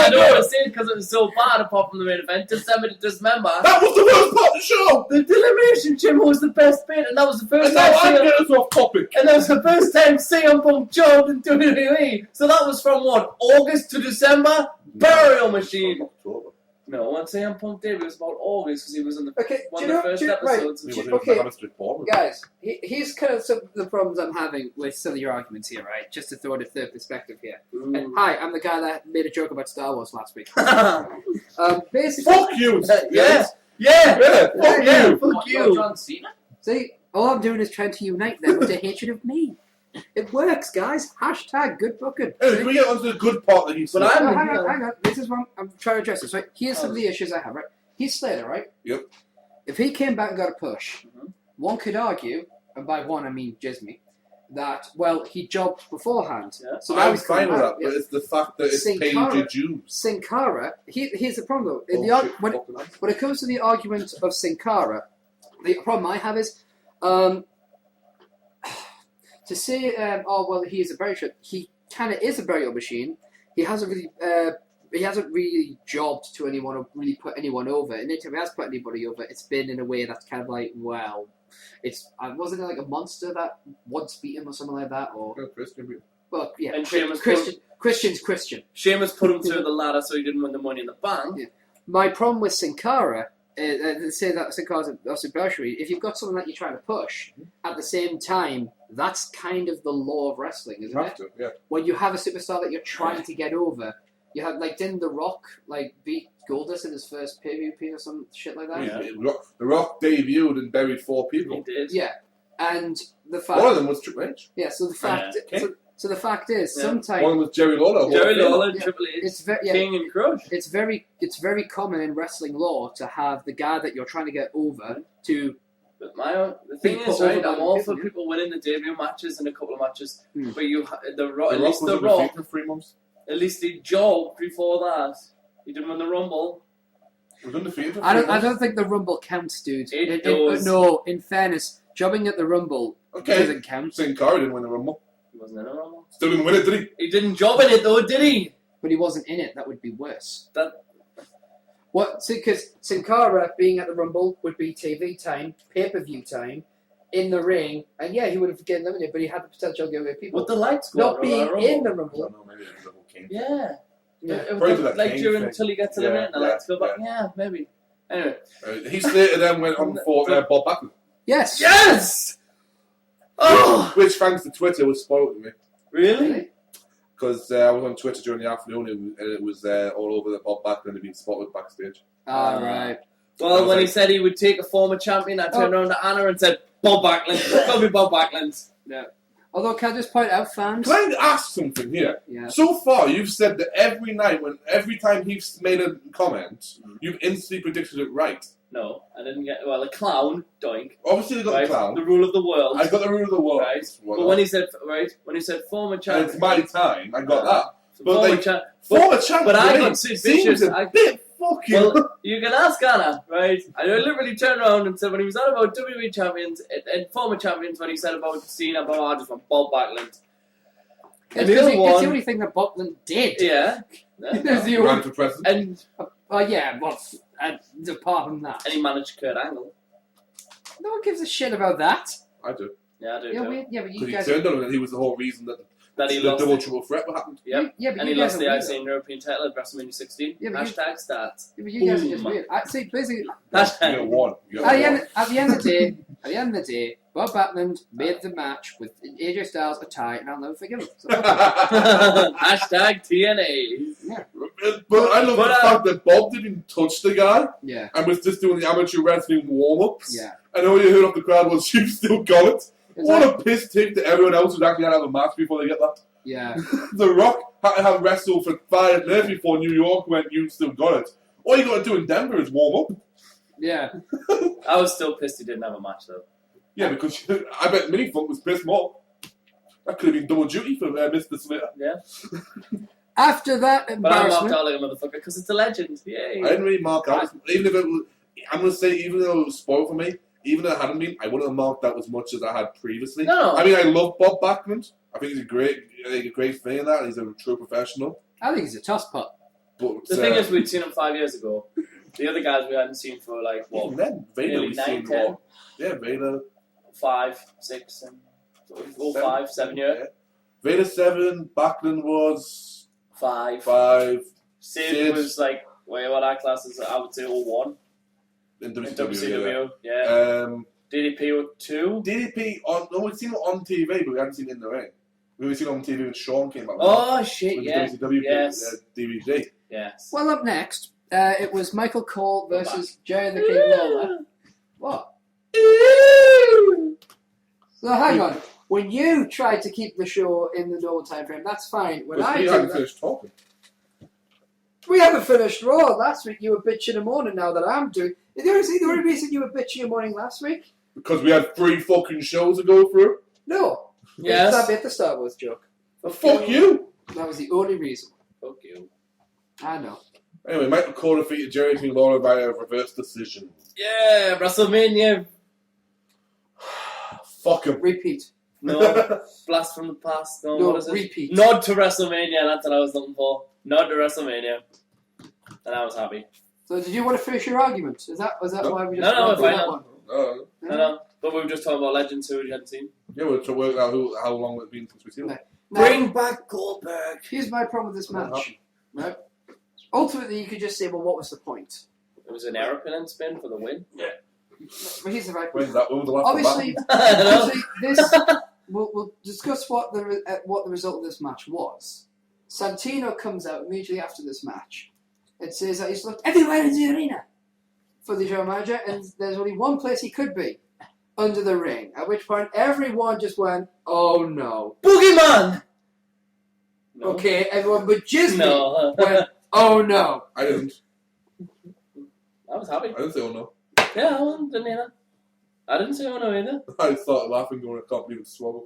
don't want to say it because it was so bad apart from the main event. December to Dismember. That was the worst part of the show! The Elimination Chamber was the best bit, and that was the first And time. now I'm getting off topic. And that was the first time CM Punk jobbed in WWE. So that was from what? August to December? Burial machine. October. No, when CM Punk did, it was about August because he was in the one of do the first episodes. Guys, here's kind of some of the problems I'm having with some of your arguments here, right? Just to throw it a third perspective here. And, hi, I'm the guy that made a joke about Star Wars last week. Basically, Fuck you! Fuck you! John Cena? See, all I'm doing is trying to unite them with a hatred of me. It works, guys. Hashtag good booking. Hey, can we get on to the good part that he's But saying? I'm- hang on. This is what I'm trying to address this, right? Here's some of the issues I have, right? He's Slater, right? Yep. If he came back and got a push, one could argue, and by one I mean Jismie, that, well, he jobbed beforehand. Yeah. So now I'm he's coming fine with back. that, but it's the fact that it's Sin paid Cara- your dues. Sin Cara, here's the problem though. When it comes to the argument of Sin Cara, the problem I have is, to say, oh well, he is a burial. He kind of is a burial machine. He hasn't really jobbed to anyone or really put anyone over. And anytime he has put anybody over, it's been in a way that's kind of like, well, it's wasn't it like a monster that once beat him or something like that, or well, yeah, And Sheamus Christian's Christian. Sheamus put him through the ladder so he didn't win the Money in the Bank. Yeah. My problem with Sin Cara, say that Sin Cara's a burial. If you've got something that you're trying to push at the same time, that's kind of the law of wrestling, isn't it? Yeah. When you have a superstar that you're trying to get over, you have didn't The Rock beat Goldust in his first pay-per-view or some shit like that? Yeah. The Rock debuted and buried 4 people. He did. Yeah, and the fact. One of them was Triple H. Yeah, so the fact. So the fact is, Yeah. sometimes One was Jerry Lawler. Jerry Lawler, Yeah. Triple H, it's very King and Crush. It's very common in wrestling law to have the guy that you're trying to get over to. But the thing People is, right, over I'm all for people, people winning the debut matches in a couple of matches, Hmm. but The Rock was undefeated for 3 months. At least he jobbed before that. He didn't win the Rumble. He was undefeated for 3 I months. don't think the Rumble counts, dude. It does. No, in fairness, jobbing at the Rumble doesn't count. Sin Cara didn't win the Rumble. He wasn't in a Rumble. Still didn't win it, did he? He didn't job in it though, did he? But he wasn't in it. That would be worse. What? See, because Sin Cara being at the Rumble would be TV time, pay-per-view time, in the ring, and yeah, he would have getting eliminated, but he had the potential to get away with people. Would the lights go Not on being Rumble? in the I Rumble. don't know, maybe it's a double king. Yeah. Probably that Like Kane during thing. until he gets eliminated, and the Yeah, lights go back. Yeah, maybe. Anyway. He later then went on for Bob Backlund. Yes. Yes! Oh! Which, thanks to Twitter, was spoiled to me. Really? Because I was on Twitter during the afternoon and it was all over that Bob Backlund had been spotted backstage. All right. Well, when he said he would take a former champion, I turned around to Anna and said, Bob Backlund. Call me Bob Backlund. Yeah. Although, can I just point out, fans? Can I ask something here? Yeah. So far, you've said that every time he's made a comment, you've instantly predicted it right. No, I didn't get... Well, a clown, doink. Obviously, they got Right? the clown. The rule of the world. I got the rule of the world. Right. But when he said... Right? When he said former And champion... it's my time, I got that. But Former like, champion... former champion, but I got Sid seems Vicious. a bit fucking... Well, you can ask Anna, right? I literally turned around and said when he was on about WWE champions and former champions, when he said about Cena, I just went Bob Backlund. And the other It's one, the only thing that Backlund did. yeah, There's the ran only, for president. and yeah, well, apart from that. he managed Kurt Angle. No one gives a shit about that. I do. Yeah, I do. Yeah, too. yeah, but you Because he guys... turned on him and he was the whole reason that That he the lost double it. triple threat happened. Yep. Yeah, but And you he guys lost are the weird. IC European title at WrestleMania 16. Yeah, but Hashtag stats. Yeah, but you guys are just Boom. weird. See, basically, You Hashtag. got one. You got at the, one. end, at the end of the day, Bob Backlund made the match with AJ Styles a tie, and I'll never forgive him. So, Hashtag TNA. But I love But, the fact that Bob didn't touch the guy yeah, and was just doing the amateur wrestling warm-ups. yeah. And all you heard off the crowd was, "You've still got it." Is What that- a piss take to everyone else who's actually had to have a match before they get that. Yeah. The Rock had to have wrestled for 5 minutes before New York when "You still got it." All you got to do in Denver is warm up. Yeah. I was still pissed he didn't have a match though. Yeah, because I bet Minifunk was pissed more. That could have been double duty for Mr. Slater. Yeah. After that But I embarrassment, marked out like a motherfucker because it's a legend. Yay. I didn't really mark out. Even if it was, I'm going to say, even though it was spoiled for me, even if it hadn't been, I wouldn't have marked out as much as I had previously. No. I mean, I love Bob Backlund. I think he's a great thing in that. He's a true professional. I think he's a tosspot. But The thing is, we'd seen him 5 years ago. The other guys we hadn't seen for like, even what, then, Vader nearly was 9, seen 10, more. Yeah, Vader. 5, 6, and 4, 5, 7 years. Yeah. Vader 7. Backlund was 5. 5 Sid was like, wait, what our class is, I would say 01 in in WCW. WCW. Yeah. Yeah. DDP 2. DDP we've seen it on TV, but we haven't seen it in the ring. We've seen it on TV when Sean came out. Oh shit, with yeah. the WCW Yes. DVD. Yes. Well, up next, it was Michael Cole versus Jerry the King Lawler. What? So hang on. When you tried to keep the show in the normal time frame, that's fine. When I We do hadn't that, finished talking. we haven't finished Raw. Last week you were bitching and moaning. Now that I'm doing, the only reason you were bitching and moaning last week? Because we had 3 fucking shows to go through. No. Yes. That bit the Star Wars joke. Fuck you! That was the only reason. Fuck you. I know. Anyway, Michael Cole defeated Jerry King Lawler via reverse decision. Yeah, WrestleMania. Fuck him. Repeat. No. Blast from the past. No, No, what is it? repeat. Nod to WrestleMania, that's what I was looking for. Nod to WrestleMania. And I was happy. So did you want to finish your argument? Was that No. why we just No, went through fine. that one? No. But we were just talking about legends who we hadn't seen. Yeah, we're trying to work out how long it's been since we've seen it. Now, Bring back Goldberg. here's my problem with this match. Right? Ultimately, you could just say, well, what was the point? It was an aeroplane spin for the win. But here's the right When's that? When was the last Obviously, I know. obviously this we'll discuss what the result of this match was. Santino comes out immediately after this match. It says that he's looked everywhere in the arena for the general manager, and there's only one place he could be, under the ring. At which point, everyone just went, "Oh no!" Boogeyman! No. Okay, everyone but Jismie No. went, "Oh no!" I didn't. I was happy. I didn't say oh no. Yeah, I didn't either. I didn't say oh no either. I just started laughing going, I can't believe it's swallow.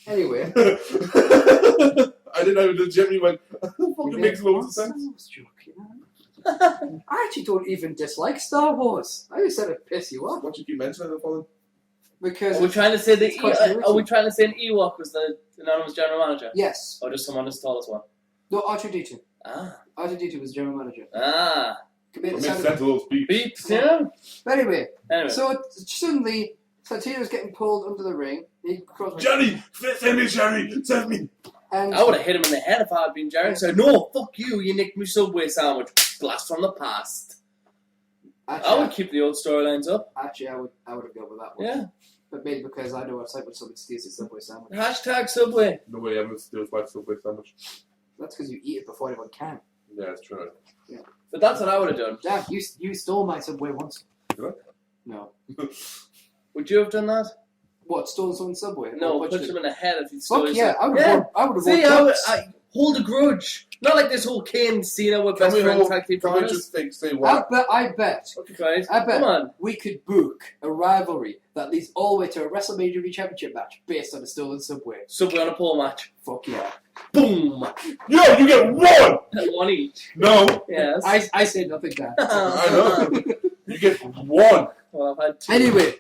Anyway, I didn't know the Jimmy went, fucking makes loads of Star sense. Wars joke, you know? I actually don't even dislike Star Wars. I just said it piss you off Why do you keep mentioning it, Colin? because Are we trying to say it's continuity. are we trying to say an Ewok was the anonymous general manager? yes, Or just someone as tall as one? no R2D2. Ah. R2D2 was general manager. Ah. It makes sense of those beeps. Beeps, yeah. But anyway, Anyway. so suddenly Santino's getting pulled under the ring. He crosses Jerry! Save me, Jerry! Save me! and I would have hit him in the head if I had been Jerry and said, no, fuck you, you nicked me Subway sandwich. Blast from the past. I would keep the old storylines up. Actually, I would have gone with that one. Yeah. But maybe because I know what it's like when somebody steals a Subway sandwich. Hashtag Subway. Nobody ever steals my Subway sandwich. That's because you eat it before anyone can. Yeah, it's true. Yeah. But that's what I would have done. Dad, you stole my Subway once. Did I? No. Would you have done that? What, stolen someone's Subway? No, Or punch punched him in the head if you stole Fuck his yeah, Subway. I would have See, won I hold a grudge. Not like this whole Kane Cena with best friends tag team Can we partners. just say what? I bet Okay, guys. I bet Come on. we could book a rivalry that leads all the way to a WrestleMania Championship match based on a stolen Subway. Subway on a pole match. Fuck yeah. Boom. Yo, you get one! One each. No. Yes. I say nothing, Dad. I know. You get one. Well, I've had two. Anyway,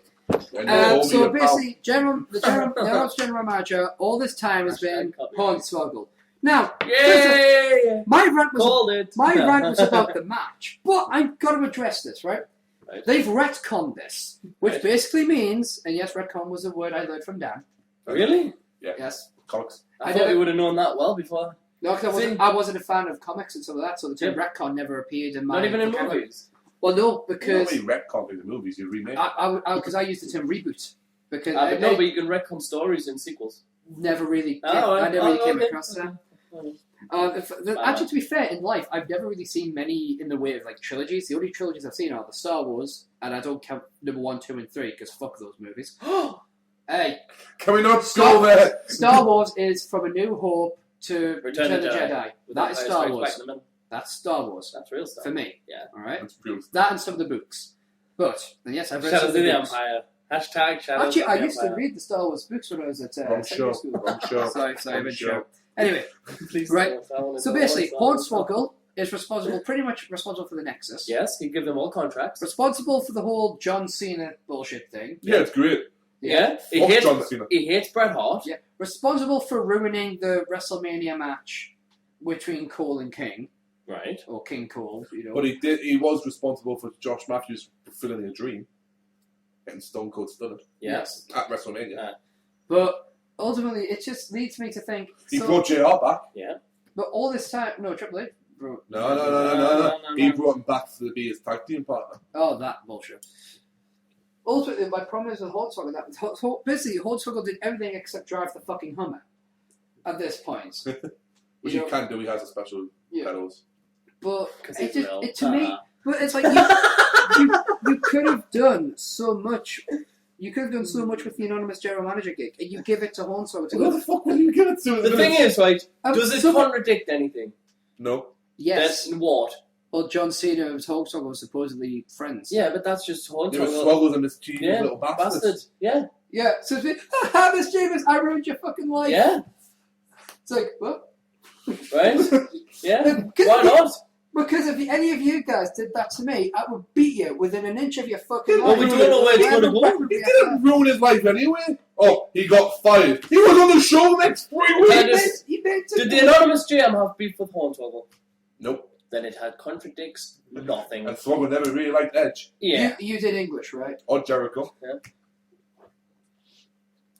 And they'll all be so a pal. basically, the Arabs general manager all this time has been Hornswoggle. Now, Yay! my rant Called it. was about the match, but I've got to address this, right? Right. They've retconned this, which Right. basically means, and yes, retcon was a word I learned from Dan. Really? Yes. Comics. I I thought never- you would have known that well before. No, because See? I wasn't a fan of comics and some of that, so the term retcon never appeared in my Not even in vocabulary. movies. Well, no, You don't because really retcon in the movies, you remake. because I used the term reboot because But no, but you can retcon stories in sequels. never really Oh, I never really came okay. across that. Actually, to be fair, in life, I've never really seen many in the way of like trilogies. The only trilogies I've seen are the Star Wars, and I don't count number 1, 2, and 3 because fuck those movies. Hey, Can we not go there? Star Wars is From A New Hope to Return of of the the Jedi. That is Star Wars. That's Star Wars That's real stuff. for me. Yeah. All right. That's real. That and some of the books. But and yes, I've read some Shadows of of the the books. Empire. Hashtag Shadows Actually, of I the used to Empire. read the Star Wars books when I was at Wrong secondary show. school. Wrong show. Sorry, Wrong I've been show. show. Anyway, Please right. don't. I wanna so know basically, what's on. Hornswoggle is pretty much responsible for the Nexus. Yes, he give them all contracts. Responsible for the whole John Cena bullshit thing. Yeah, it's great. Yeah. He Fuck hates, John Cena. he hates Bret Hart. Yeah. Responsible for ruining the WrestleMania match between Cole and King, Right. or King Cole, you know. But he was responsible for Josh Matthews fulfilling a dream. Getting Stone Cold stunned Yes. at WrestleMania. But ultimately, it just leads me to think. He so- brought JR back. Yeah. But all this time, no, Triple H. No. No. He brought him back to be his tag team partner. Oh, that bullshit. Ultimately, my problem is with Hornswoggle that basically Hornswoggle did everything except drive the fucking Hummer. At this point, Which You he know- can do. He has a special yeah. pedals. But 'Cause it, he's just, real. it to me, but it's like you could have done so much. You could have done so much with the anonymous general manager gig, and you give it to Hornswoggle to What go. the fuck will you give it to? The thing is, right, does it so- contradict anything? No. Yes. That's what? Well, John Cena and Hornswoggle were supposedly friends. Yeah, but that's just He was Hornswoggle. Swoggles a mischievous Yeah, little bastard. bastard. Yeah. Yeah. So it's ha, Miss James, I ruined your fucking life. Yeah. It's like what? Right? Yeah. Because Why not? Because if any of you guys did that to me, I would beat you within an inch of your fucking Well, life. we don't know where it's I gonna would go. probably He didn't ruin his life anyway. Oh, he got fired. He was on the show next 3 Can I weeks. just- He made Did the anonymous GM have beef with Hornswoggle? Nope. Then it had contradicts nothing. And Swoggle never really liked Edge Yeah. You did English, right? or Jericho.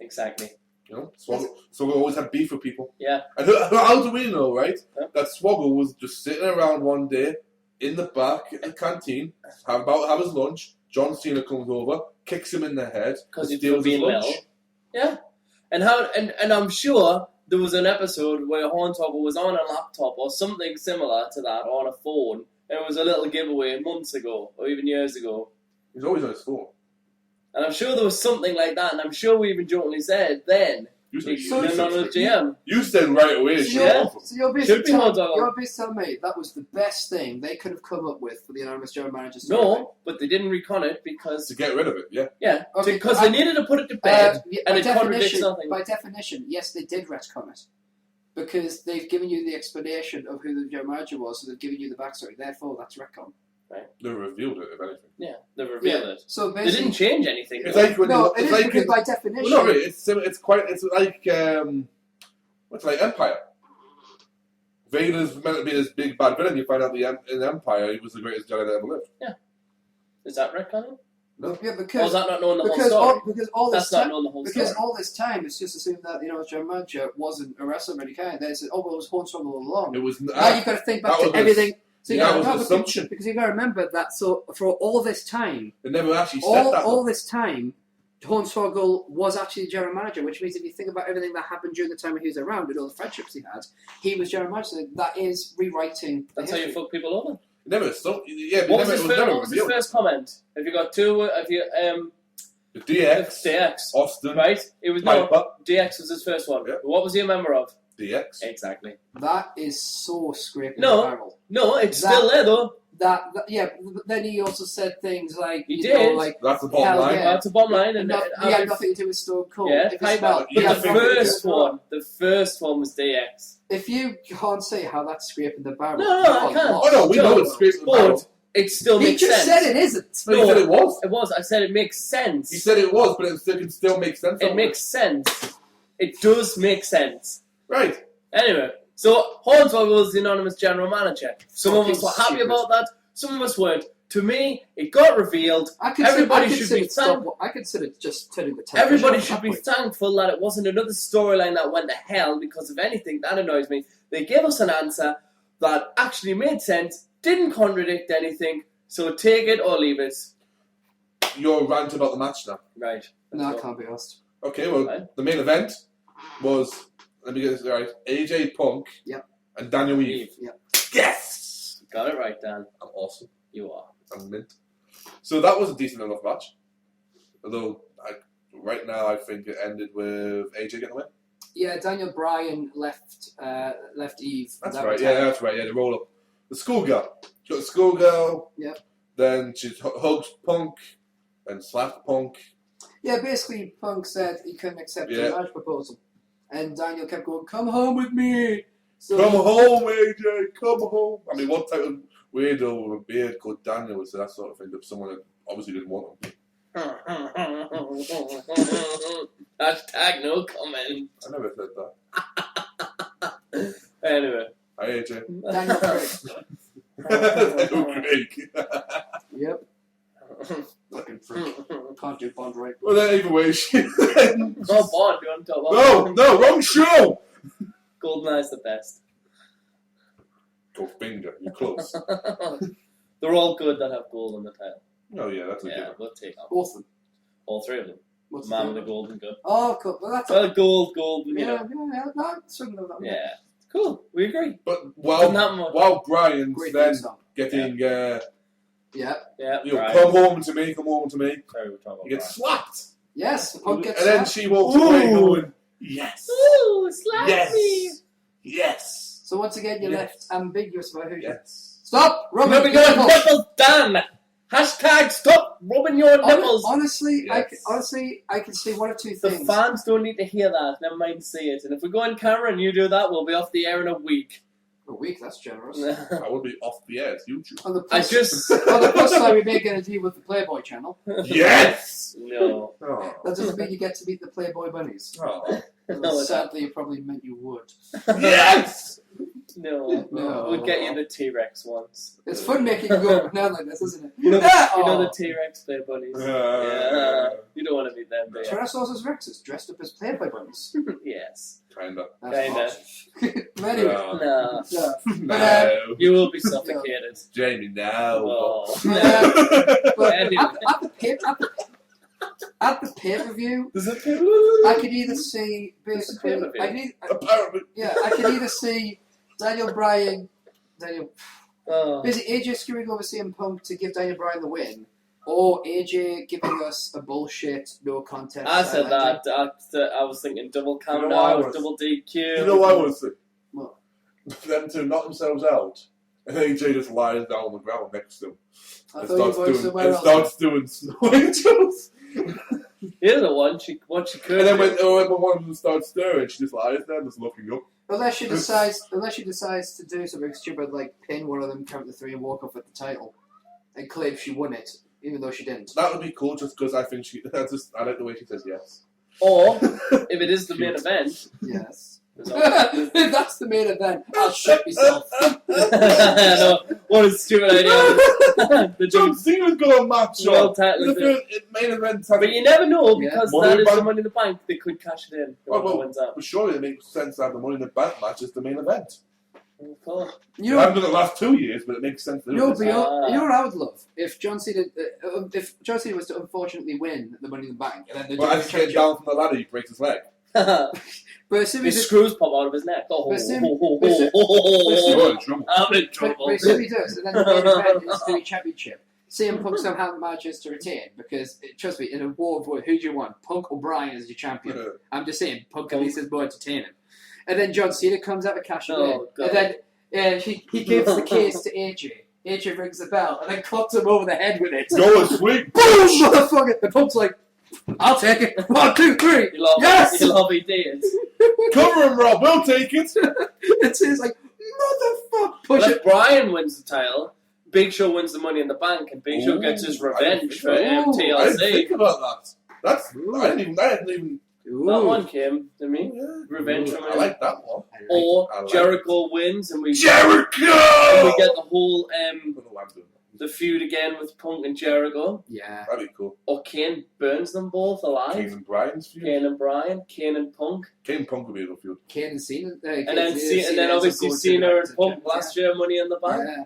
Exactly. You know, Swoggle always had beef with people. Yeah. And how do we know, right? Yeah. That Swoggle was just sitting around one day in the back at the canteen, have his lunch. John Cena comes over, kicks him in the head, Because he's steals his being lunch. well. Yeah. And I'm sure there was an episode where Hornswoggle was on a laptop or something similar to that, or on a phone. And it was a little giveaway months ago, or even years ago. He's always on his phone. And I'm sure there was something like that, and I'm sure we even jokingly said then, You said, he's So- an anonymous GM. you said right away. So she's you're, Yeah. awful. so you're Should basically be Hornswoggle. telling me that was the best thing they could have come up with for the anonymous general manager. No, but they didn't recon it because, To get rid of it, yeah. yeah, Okay, because they needed to put it to bed. and it contradicts nothing. By definition, yes, they did retcon it. Because they've given you the explanation of who the general manager was, so they've given you the backstory. Therefore, that's retcon. They revealed it, if anything. Yeah, they revealed Yeah. it. So They basically, didn't change anything. It's though. like when no, you, it it's is like because in, by definition. well, not really. It's like what's like Empire. Vader's meant to be this big bad villain. You find out in the Empire he was the greatest Jedi that ever lived. Yeah. Is that retconning? No. Yeah, Or because is that not knowing the whole story? because all That's this not time, knowing the whole because story. all this time it's just assumed that Jeremiah wasn't a wrestler of any kind. They said, "Oh, well, it was Hornswoggle all along." It was. Now you've got to think back that to was everything. So that was no, an assumption. because you've got to remember that. So for all this time, They never actually said that. all this time, Hornswoggle was actually the general manager, which means if you think about everything that happened during the time when he was around and all the friendships he had, he was general manager. So that is rewriting. That's how you fuck people over. Never. Yeah. What was his first comment? Have you got two? Have you The DX. DX. Austin. Right. It was Piper. DX was his first one. Yeah. What was he a member of? DX. Exactly. That is so scraping No. the barrel. No, it's still there though. That yeah. But then he also said things like He you did. know, like That's the bottom Hell line. yeah. That's a bottom line, and he had nothing to do with Stone Cold. Yeah, If you Piper. smell- But Yeah, he had the nothing to do first with one was DX. If you can't say how that's scraping the barrel, No, you're I can't. lost. Oh no, we know it's scraping the barrel. But it still He makes just sense. said it isn't. No, he said it was. It was. I said it makes sense. He said it was, but it can still make sense. It makes sense. It does make sense. Right. Anyway, so Hornswoggle was the anonymous general manager. Some of us were happy Fucking about that. Some of us weren't. To me, it got revealed. Everybody should be thankful. I consider just turning the television Everybody off should at be that point. thankful that it wasn't another storyline that went to hell, because if anything, that annoys me. They gave us an answer that actually made sense, didn't contradict anything, so take it or leave it. Your rant about the match now. Right. No, I Let's go. can't be asked. Okay, well, Right. the main event was, let me get this right, AJ Punk Yep. and Daniel Eve. Yep. Yes! Got it right, Dan. I'm awesome. You are. I'm mint. So that was a decent enough match. Although, right now, I think it ended with AJ getting the win. Yeah, Daniel Bryan left Eve. That's That right, was yeah, that's right, yeah, the roll up. The schoolgirl. She got the schoolgirl. Yep. Then she hugged Punk and slapped Punk. Yeah, basically, Punk said he couldn't accept Yeah. the marriage proposal. And Daniel kept going, "Come home with me." So Come home, AJ, come home. I mean, what type of weirdo with a beard called Daniel was that sort of thing that someone that obviously didn't want him? Hashtag no comment. I never said that. Anyway. Hi, AJ. Daniel Craig. Daniel Craig. Yep. Fucking freak. Can't do Bond right. Well, then, either way, she. Oh, Bond, you want to talk about No, wrong show! GoldenEye's the best. Go finger, you're close. They're all good that have gold on the title. Oh, yeah, that's a Yeah, given. we'll take off. Both of them. All three of them. What's Man with the the golden gun. Oh, cool. Well, that's Well, gold, you yeah, know. yeah, no, certainly not that one. Yeah. Cool, we agree. But Doesn't happen much. while Brian's Great then theme song. getting, Yeah. Yeah, you know, right. come home to me, come home to me, Sorry, we're talking he about gets slapped. Yes, Punk And gets then slapped. she walks away Ooh. going, yes. Ooh, slap Yes. me. Yes. So once again, you're Yes. left ambiguous about who. Yes. Stop rubbing Rubbing your your nipples. nipples, Dan. Hashtag stop rubbing your nipples. Honestly, Yes. I can see one of two The things. fans don't need to hear that. Never mind see it. And if we go on camera and you do that, we'll be off the air in a week. A week, that's generous. I would be off the air, it's YouTube. On the I plus, just on the plus side, we're making a deal with the Playboy channel. Yes! no. Oh. That doesn't mean you get to meet the Playboy bunnies. Oh. No, it Sadly, it probably meant you would. Yes! No. No. We'll get you the T-Rex once. It's fun making you go now like this, isn't it? You know, Ah! you know the Oh. T-Rex play bunnies. Yeah. You don't want to meet them, do you? Tyrannosaurus Rexes dressed up as Playboy bunnies. Yes. Kinda. That's Kinda. awesome. But anyway, No. yeah. No. You will be suffocated. Jamie, no. Oh. But Anyway. at the pay-per-view, Does it I could either see basically, pay-per-view? Apparently. I could either see Daniel Bryan, Oh. basically AJ screwing over CM Punk to give Daniel Bryan the win, or AJ giving us a bullshit no contest. I said ending. that. I was thinking double count You know what I out, was- double DQ. You know what I want to see? What? Them to knock themselves out, and AJ just lies down on the ground next to him. I And thought you were starts somewhere else. doing snow angels. Here's the one. What she could. And then do. when one of them starts stirring, she just lies there, just looking up. Unless she decides to do something stupid like pin one of them, count to 3, and walk off with the title, and claim she won it, even though she didn't. That would be cool, just because I think I like the way she says yes. Or if it is the main event, Yes. If that's the main event, I'll shit myself. No, what a stupid idea. The John Cena's got a match world on. title. The main event. But you never know, because Money that in is the the Bank. Money in the Bank. They could cash it in. But surely it makes sense to have the Money in the Bank match as the main event. You I know, haven't done it the last 2 years, but it makes sense to do no, this. but you know what I would love? If John Cena was to unfortunately win the Money in the Bank, and then they But as he's getting down from the ladder, he breaks his leg. but assuming His screws pop out of his neck. Oh, I'm in trouble. But assuming he does, and then the main event is the championship. CM Punk somehow manages to retain because, trust me, in a war of who do you want, Punk or Bryan as your champion? Yeah. I'm just saying, Punk at least is more entertaining. And then John Cena comes out to cash it in. God. And then he gives the case to AJ. AJ rings the bell and then claps him over the head with it. Go sweet. Boom, motherfucker! The Punk's like, I'll take it. 1, 2, 3. Yes! You love ideas. Cover him, Rob. We'll take it. It's like, motherfucker. Push Well, it. if Bryan wins the title, Big Show wins the Money in the Bank, and Big Show gets his revenge for I didn't TLC. think about that. I didn't even. Ooh. That one came to me. Yeah. Revenge from I him. like that one. Or I like Jericho wins, and we Jericho! get the whole I don't know why I'm doing that. the feud again with Punk and Jericho. Yeah. That'd be cool. Or Kane burns them both alive. Kane and Bryan's feud. Kane and Bryan, Kane and Punk, Kane and Punk would be a good feud. Kane and Cena. and then obviously Cena and Punk last year, Money in the Bank. Yeah.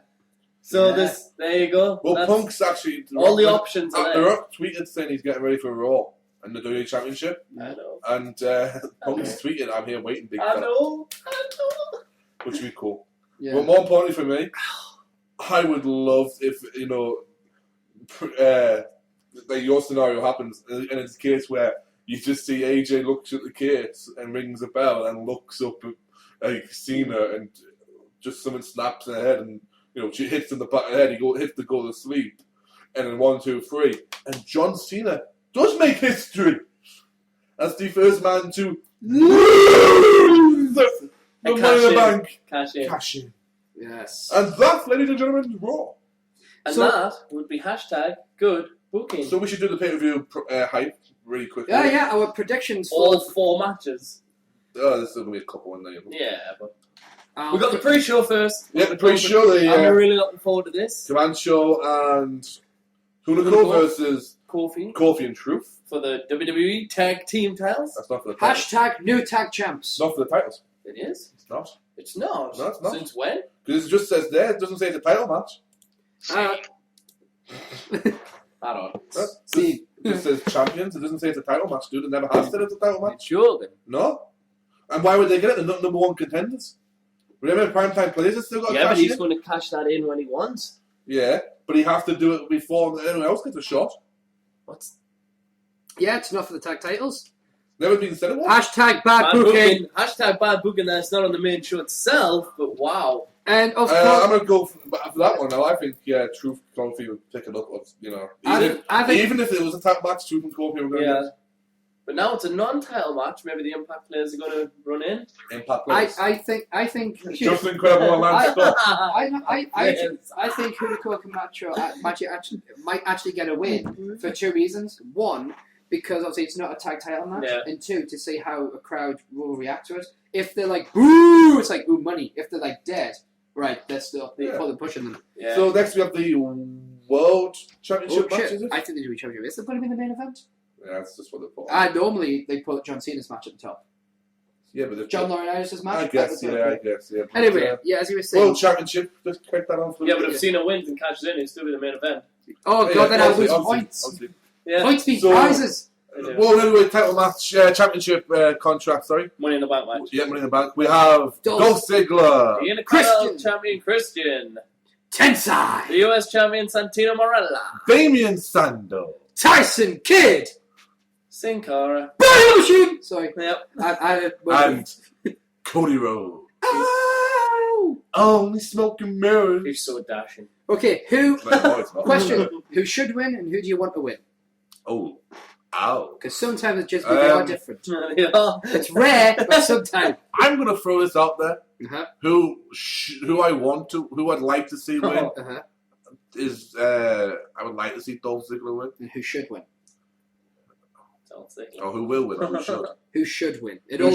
So Yeah. there you go. Well, That's Punk's actually. all the options are The there. Rock tweeted saying he's getting ready for Raw and the WWE Championship. I know. And Punk's tweeted, I'm here waiting, big I fella. know. Which would be cool. Yeah. But more importantly for me, I would love if, like your scenario happens, and it's a case where you just see AJ looks at the case and rings a bell and looks up at Cena and just something snaps in her head and, she hits in the back of the head, he hits the go to sleep, and then 1, 2, 3, and John Cena does make history as the first man to lose the Money in the Bank. Cash in. Yes. And that, ladies and gentlemen, is Raw. And So- that would be #good booking. So we should do the pay-per-view hype really quickly. Yeah, our predictions for all 4 matches. There's still going to be a couple in there. Yeah, but we got the pre-show first. Yeah, the pre-show, I'm really looking forward to this. Command Show and Hunico versus Kofi and Truth. for the WWE Tag Team titles. That's not for the titles. hashtag new tag champs. It's not for the titles. It is. It's not. It's not. No, it's not. Since when? Because it just says there. It doesn't say it's a title match. I don't. See, It just says champions. It doesn't say it's a title match, dude. It never has said it's a title match. Sure then. No. And why would they get it? They're not number 1 contenders. Remember, primetime players have still got to Yeah, but cash he's in? going to cash that in when he wants. Yeah, but he has to do it before anyone else gets a shot. What's yeah, it's enough for the tag titles. Never been said it was. Hashtag bad booking. Hashtag bad booking. That's not on the main show itself, but wow. And of I'm course, going to go for that one now. I think, Truth and Kofi would pick it up. I think Even if it was a tag match, Truth and Kofi were going to Yeah. But now it's a non-title match. Maybe the Impact players are going to run in. Impact players. I think Just incredible and Lance Scott. I think Hunico Camacho might actually get a win for 2 reasons. 1, because obviously it's not a tag title match, Yeah. and 2, to see how a crowd will react to it. If they're like boo, it's like ooh money. If they're like dead, right, they're still they're pushing them. Yeah. So next we have the World Championship match, shit. is it? I think they do each other. Is it going to be the main event? Yeah, that's just what they put. Normally they put John Cena's match at the top. Yeah, but they've John Laurinaitis' match. I guess, yeah. But, Anyway, as you were saying. World Championship, just kick that on for Yeah, but if Cena wins and cashes in, he'll still be the main event. Oh god, then I'll lose points. Obviously. Yeah. Points beat So- prizes. Well, anyway, title match, championship contract, sorry. Money in the Bank match. Yeah, Money in the Bank. We have Dolph Dolph Ziggler, The Christian. Intercontinental Champion Christian. Tensai. The US Champion Santino Marella. Damian Sandow, Tyson Kidd. Sin Cara. Body Machine. Sorry. Yep. and Cody Rhodes. Oh. Only smoking mirrors. He's so dashing. Okay, who? No, it's not. Question: who should win and who do you want to win? Oh, ow. Because sometimes it's just they are different. Yeah. It's rare, but sometimes. I'm gonna throw this out there. Uh-huh. Who I'd like to see win Uh-huh. is I would like to see Dolph Ziggler win. And who should win? I'll say. Oh, who will win? Or who should? Who should win? In Who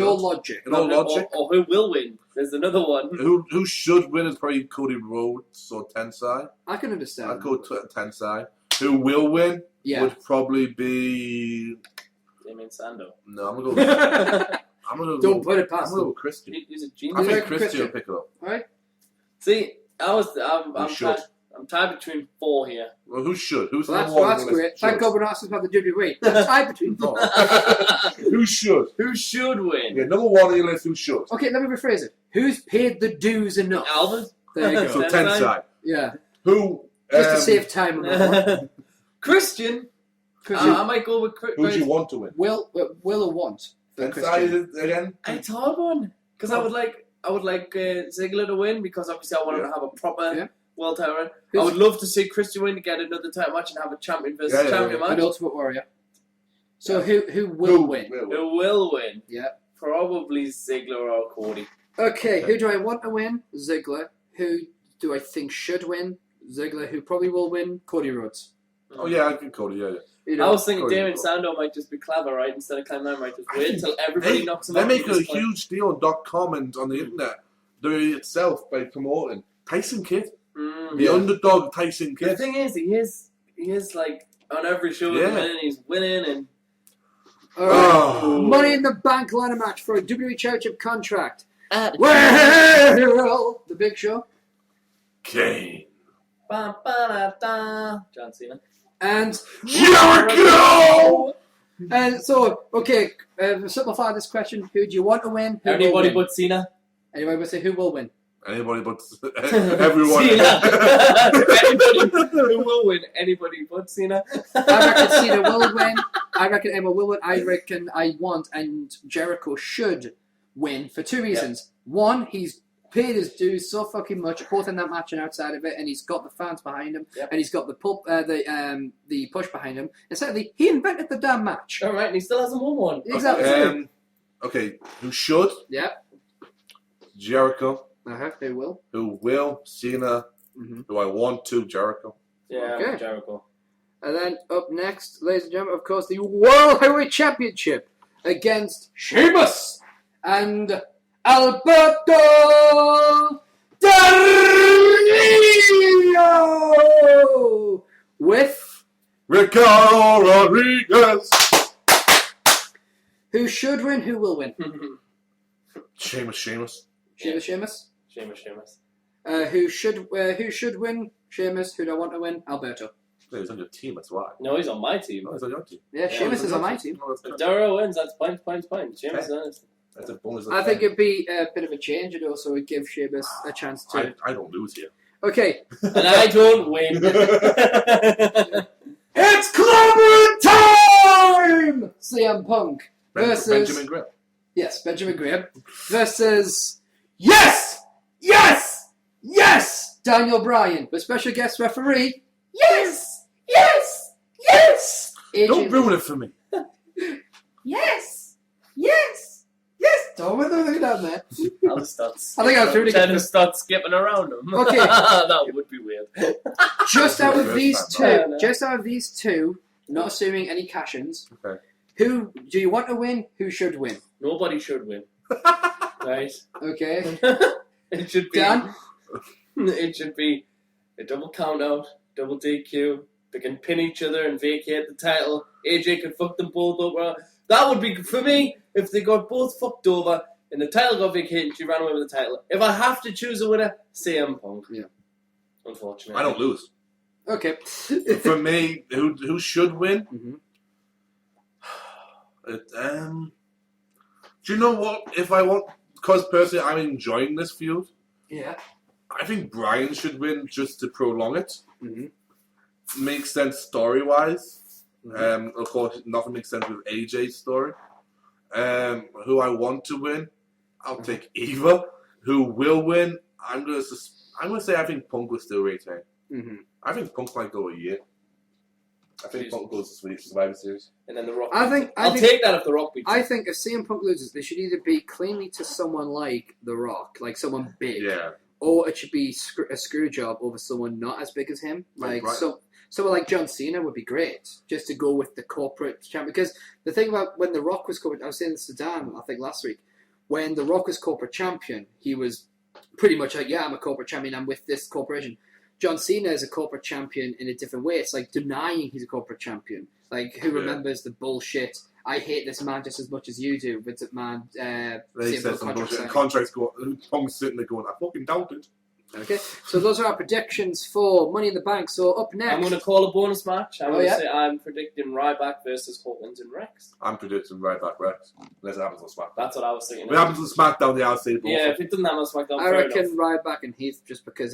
all logic. In all logic. Or who will win? There's another one. Who should win is probably Cody Rhodes or Tensai. I can understand. I'd go Tensai. Who will win would probably be... Deadman Sando. No, I'm gonna go... Don't put it past I'm gonna him. go Christian. He's a I genius. think Christian will pick it up. Alright. See, I'm tied between 4 here. Well, who should? Who's Well, the one that's who great. Thank should? God we're not asking about the WWE. That's tied between 4. Who should? Who should win? Yeah, number 1 on your list, who should? Okay, let me rephrase it. Who's paid the dues enough? Alvin? There you So go. Tensai. Yeah. Who? Just to save time on that one. Christian? Christian, I might go with Who do you want to win? will or want? For Christian. Tensai again? It's a hard one. Because I would like Ziggler to win, because obviously I want him to have a proper world title run. I would love to see Christian win to get another title match and have a champion versus champion match. An Ultimate Warrior. So who will win? Who will win? Yeah. Probably Ziggler or Cody. Okay, who do I want to win? Ziggler. Who do I think should win? Ziggler. Who probably will win? Cody Rhodes. Oh yeah, I think Cody. Yeah. You know, I was thinking Cody Deadman Rhodes. Sando might just be clever, right? Instead of claiming that, might just wait until everybody knocks him out. They make at a this point. huge deal on .com and on the internet. Doing it itself by promoting Tyson Kidd, the underdog Tyson The Kidd. thing is, he is like on every show at the minute, he's winning and. Alright. Money in the Bank ladder match for a WWE Championship contract. Well, the Big Show. Kane. John Cena. And Jericho! And so, okay, simplify this question. Who do you want to win? Who Anybody will win? but Cena. Anybody would say who will win? Anybody but everyone. Cena. Anybody who will win. Anybody but Cena. I reckon Cena will win. I reckon Emma will win. I reckon I want and Jericho should win for 2 reasons. One, he's paid his dues so fucking much, both in that match and outside of it, and he's got the fans behind him, and he's got the push behind him. And secondly, he invented the damn match. All right, and he still hasn't won one. Exactly. Okay, who should? Yeah. Jericho. Who will? Who will? Cena. Who I want to? Jericho. Yeah, Okay. Jericho. And then up next, ladies and gentlemen, of course, the World Heavyweight Championship against Sheamus and Alberto Del Rio with Ricardo Rodriguez. who should win, who will win? Sheamus. Sheamus. Sheamus. Who should win? Sheamus. Who do I want to win? Alberto. Yeah, he's on your team, that's why. No, he's on my team. No, he's on your team. Yeah, Sheamus is on my team. No, If Daryl wins, that's point. Sheamus is. that's a bonus. I think it'd be a bit of a change. It also would give Sheamus a chance to. I don't lose here. Okay. And I don't win. It's clobbering time! CM Punk versus Benjamin Grimm. Yes, Benjamin Graham versus Yes! Daniel Bryan, with special guest referee. Yes! Don't ruin it for me. Yes! Don't put anything down there. I'll start. I think I'll truly Tend to start skipping around him. Okay. That would be weird. Just out of these Yeah. two, not assuming any cash-ins, Okay. who do you want to win? Who should win? Nobody should win. Right? Okay. It should be. Dan? It should be a double count out, double DQ. They can pin each other and vacate the title. AJ can fuck them both over. That would be for me if they got both fucked over and the title got vacated and she ran away with the title. If I have to choose a winner, CM Punk. Yeah. Unfortunately. I don't lose. Okay. For me, who should win? Mhm. Do you know what? If I want, because personally I'm enjoying this feud, Yeah. I think Bryan should win just to prolong it. Mm-hmm. Makes sense story-wise. Of course, nothing makes sense with AJ's story. Who I want to win, I'll take Eva. Who will win, I'm gonna say I think Punk will still retain. Mm-hmm. I think Punk might go a year. I think Punk goes to Survivor Series. And then The Rock. I'll take that if The Rock beats I think if CM Punk loses, they should either be cleanly to someone like The Rock, like someone big, Yeah. or it should be a screw job over someone not as big as him. Like someone like John Cena would be great, just to go with the corporate champion. Because the thing about when The Rock was corporate, I was saying this to Dan, I think last week, when The Rock was corporate champion, he was pretty much like, yeah, I'm a corporate champion, I'm with this corporation. John Cena is a corporate champion in a different way. It's like denying he's a corporate champion. Like, who remembers the bullshit? I hate this man just as much as you do. Vince McMahon, they said some bullshit. Contracts go. Pong's sitting there going, I fucking doubt it. Okay, so those are our predictions for Money in the Bank. So up next, I'm going to call a bonus match. I'm going to say I'm predicting Ryback versus Hawkins and Rex. I'm predicting Ryback Rex. Unless it happens on SmackDown. That's what I was thinking. If it happens on SmackDown, I'll say both. Yeah, if it doesn't happen on SmackDown, I reckon Ryback and Heath, just because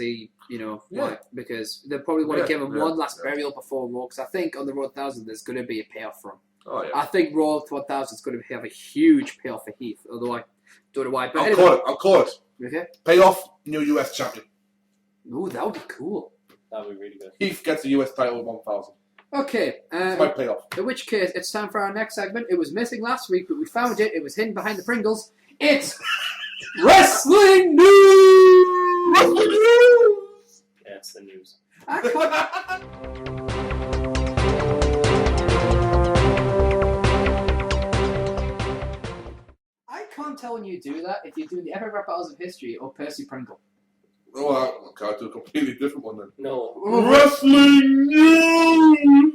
because they probably want to give him one last burial before Raw. Because I think on the Raw 1000 there's going to be a payoff for him. Oh yeah. I think Raw 1000 is going to have a huge payoff for Heath. Although I don't know why. But I'll call it. Okay. Payoff, new US champion. Ooh, that would be cool. That would be really good. Heath gets the US title at 1000. Okay. It's my payoff. In which case, it's time for our next segment. It was missing last week, but we found it. It was hidden behind the Pringles. It's Wrestling News! Wrestling News! Yeah, it's the news. I can't tell when you do that if you're doing the Epic Rap Battles of History or Percy Pringle. Oh, I can't do a completely different one then. No. Wrestling News!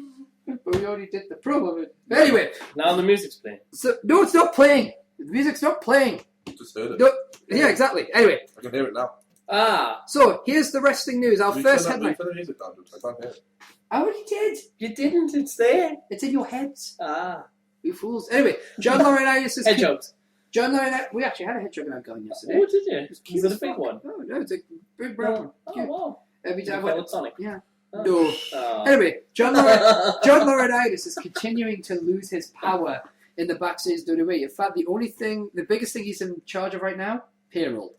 But we already did the promo of it. Anyway. Now the music's playing. So, no, it's not playing. The music's not playing. Just heard it. No, yeah, exactly. Anyway. I can hear it now. So, here's the wrestling news. Our first headline. Turn the music down, I can't hear it. I already did. You didn't, it's there. It's in your heads. You fools. Anyway, John Laurinaitis is... Head jokes. John Laurinaitis... We actually had a head joke in our going yesterday. Oh, did you? Was it a big one? No, it's a big brown one. Oh, wow. Every time I went Sonic. Yeah. Oh. No. Oh. Anyway, John Laurinaitis is continuing to lose his power in the backstage WWE. In fact, the biggest thing he's in charge of right now, payroll.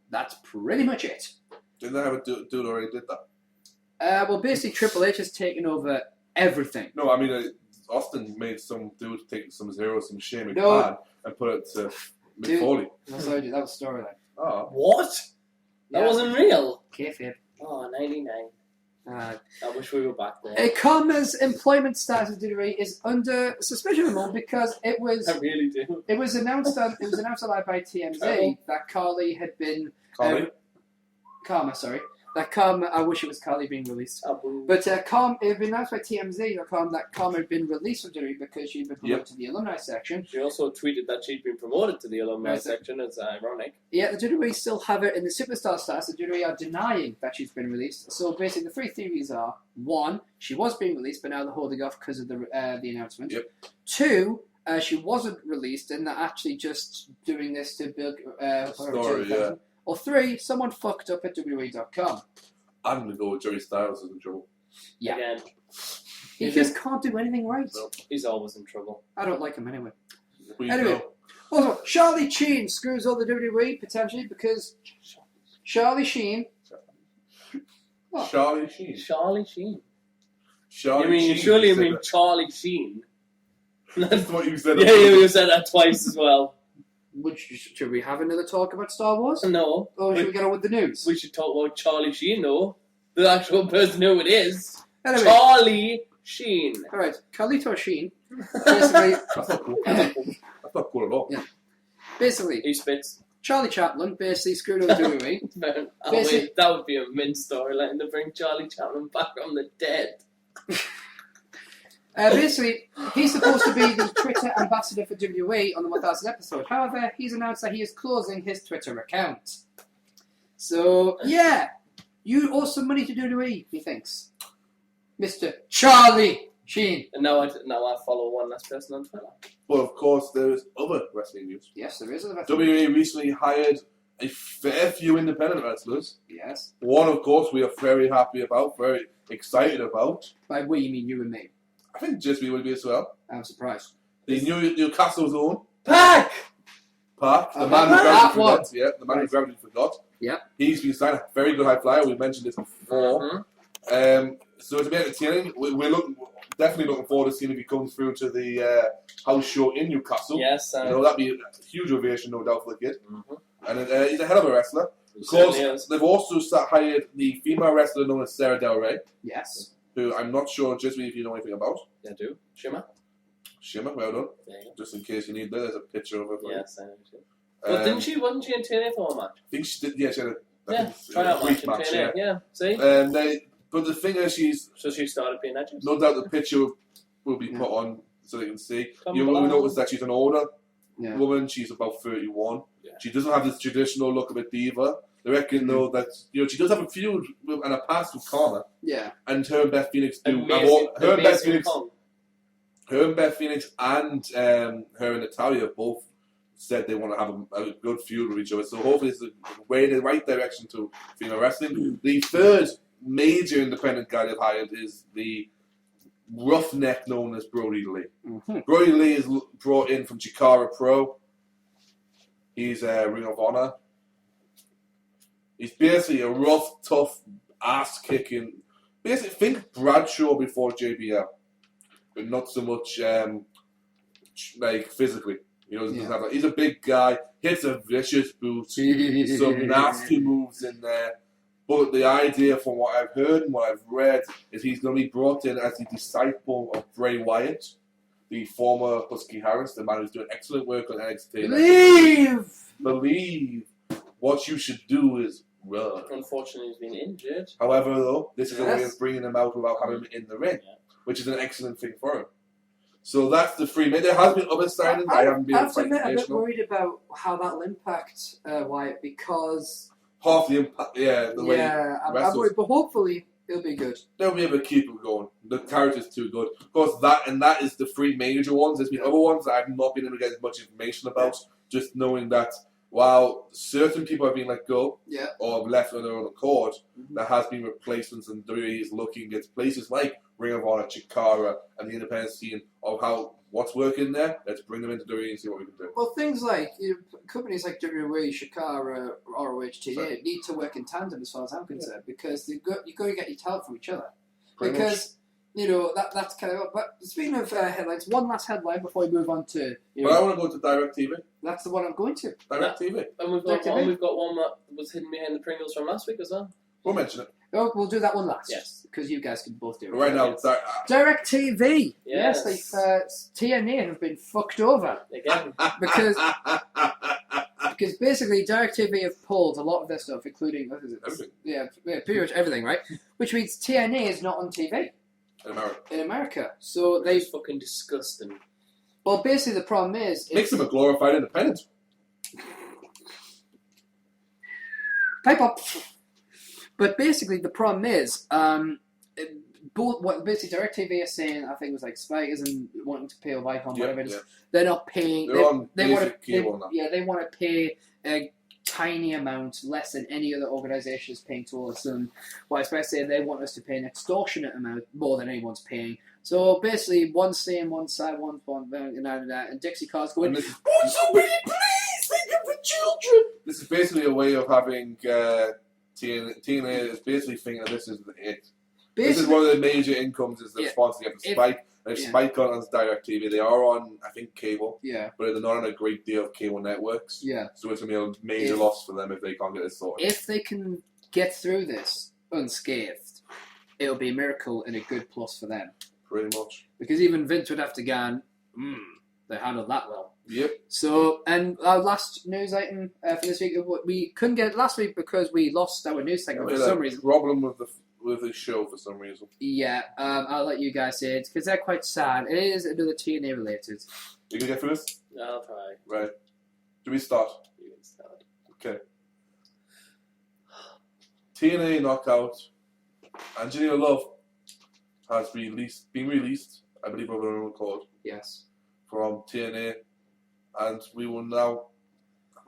That's pretty much it. Didn't they have a dude already did that? Well, basically, Triple H has taken over everything. No, I mean, Austin made some dude take some Shane McMahon and put it to Mick Foley. No, sorry, that was storyline. Oh. What? That wasn't real? Kayfabe. Oh, 99. I wish we were back there. Karma's employment status at WWE is under suspicion at the moment because it was. I really do. It was announced live by TMZ that Carly had been. Karma, sorry. That Karma, I wish it was Carly being released. But it had been announced by TMZ.com that Karma had been released from WWE because she'd been promoted to the alumni section. She also tweeted that she'd been promoted to the alumni section. It's ironic. Yeah, the WWE still have her in the superstar status. The WWE are denying that she's been released. So basically, the three theories are: one, she was being released, but now they're holding off because of the announcement. Yep. Two, she wasn't released, and they're actually just doing this to build story. Yeah. Or three, someone fucked up at WWE.com. I'm going to go with Jerry Styles in trouble. Yeah. Again. He just can't do anything right. No. He's always in trouble. I don't like him anyway. Anyway. Also, Charlie Sheen screws all the WWE, potentially, because Charlie Sheen... What? Charlie Sheen. Charlie Sheen. Charlie Sheen. Surely you mean Charlie Sheen. That's what you said. Yeah, you said that twice as well. Should we have another talk about Star Wars? No. Or should we get on with the news? We should talk about Charlie Sheen, though. The actual person who it is. Anyway. Charlie Sheen. Alright, Carlito Sheen. Basically... That's not cool. That's not cool at all. Yeah. Basically... He spits. Charlie Chaplin basically screwed over WWE. Wait, that would be a mint storyline to bring Charlie Chaplin back from the dead. Basically, he's supposed to be the Twitter ambassador for WWE on the 1000th episode. However, he's announced that he is closing his Twitter account. So, yeah, you owe some money to WWE, he thinks. Mr. Charlie Sheen. And now I follow one less person on Twitter. Well, of course, there is other wrestling news. Yes, there is other wrestling news. WWE recently hired a fair few independent wrestlers. Yes. One, of course, we are very happy about, very excited about. By we, you mean you and me? I think Jismie will be as well. I'm surprised. The Newcastle's own Pac! The man who gravity forgot. Yeah, the man who Right. gravity forgot. Yeah. He's been signed. Very good high flyer. We mentioned this before. Mm-hmm. So it's a bit entertaining. We're definitely looking forward to seeing if he comes through to the house show in Newcastle. Yes. That'd be a huge ovation, no doubt, for the kid. Mm-hmm. And he's a hell of a wrestler. Of course, they've also hired the female wrestler known as Sarah Del Rey. Yes. Who I'm not sure, Jismie, if you know anything about. Yeah, I do. Shimmer, well done. There you go. Just in case you need that, there's a picture of her. Yes, I know. But wasn't she in TNA for a match? I think she did, yeah, she had a tryout brief match in TNA. Yeah, see? But the thing is, So she started being legend? No doubt the picture will be put on so they can see. Come You will on. notice that she's an older Yeah. woman. She's about 31. Yeah. She doesn't have this traditional look of a diva. They reckon, though, that she does have a feud and a past with Karma. Yeah. And her and Beth Phoenix do. Her and Beth Phoenix and her and Natalia both said they want to have a good feud with each other. So hopefully it's the way in the right direction to female wrestling. The third major independent guy they've hired is the roughneck known as Brody Lee. Mm-hmm. Brody Lee is brought in from Chikara Pro. He's a Ring of Honor. He's basically a rough, tough, ass-kicking... Basically, think Bradshaw before JBL. But not so much, physically. He's a big guy, hits a vicious boot, some nasty moves in there. But the idea, from what I've heard and what I've read, is he's going to be brought in as the disciple of Bray Wyatt, the former Husky Harris, the man who's doing excellent work on NXT. Believe. What you should do is run. Unfortunately, he's been injured. However, though, this is a way of bringing him out without having him in the ring, which is an excellent thing for him. So that's the free. There has been other signings. I haven't been I'm a bit worried about how that'll impact Wyatt because half the impact, way I'm worried, but hopefully it'll be good. They'll be able to keep it going. The character's too good. Of course, that is the three major ones. There's been other ones that I've not been able to get as much information about. Just knowing that while certain people have been let go or have left on their own accord, there has been replacements, and WWE is looking at places like Ring of Honor, Chikara, and the independent scene of what's working there. Let's bring them into WWE and see what we can do. Well, things like companies like WWE, Chikara, ROH, TNA need to work in tandem as far as I'm concerned because you've got to get your talent from each other. Pretty much. That's kind of. But speaking of headlines, one last headline before we move on to. But I want to go to DirecTV. That's the one I'm going to. DirecTV. And we've got one that was hidden behind the Pringles from last week as well. We'll mention it. Oh, we'll do that one last. Yes. Because you guys can both do it. Right now, DirecTV. Yes. TNA have been fucked over. Again. Because basically DirecTV have pulled a lot of their stuff, including everything. Yeah, pretty much everything, right? Which means TNA is not on TV. In America. So they fucking disgusting. Well, basically the problem is... Makes them a glorified independent. Pipe up! But basically the problem is, basically DirecTV is saying, I think it was like Spike isn't wanting to pay or Viacom, whatever it is, they're not paying... They're on basic cable now. Yeah, they want to pay a tiny amount, less than any other organisation is paying towards them. Well, I say they want us to pay an extortionate amount, more than anyone's paying. So basically, one's saying one side, one's one, and Dixie Carr's going, "Won't somebody please think of the children?" This is basically a way of having TNA is basically thinking that this is it. This is one of the major incomes is the sponsor get the Spike. If Spike got on DirecTV, they are on, I think, cable. Yeah. But they're not on a great deal of cable networks. Yeah. So it's going to be a major loss for them if they can't get this sorted. If they can get through this unscathed, it'll be a miracle and a good plus for them. Pretty much. Because even Vince would have to go, they handled that well. Yep. So, and our last news item for this week, we couldn't get it last week because we lost our news segment for some reason. Problem with the show for some reason. Yeah, I'll let you guys say it because they're quite sad. It is another TNA related. You can get through this? Yeah, I'll try. Right. Do we start? You can start. Okay. TNA Knockout. Angelina Love has been released, I believe, of her own accord. Yes. From TNA, and we will now.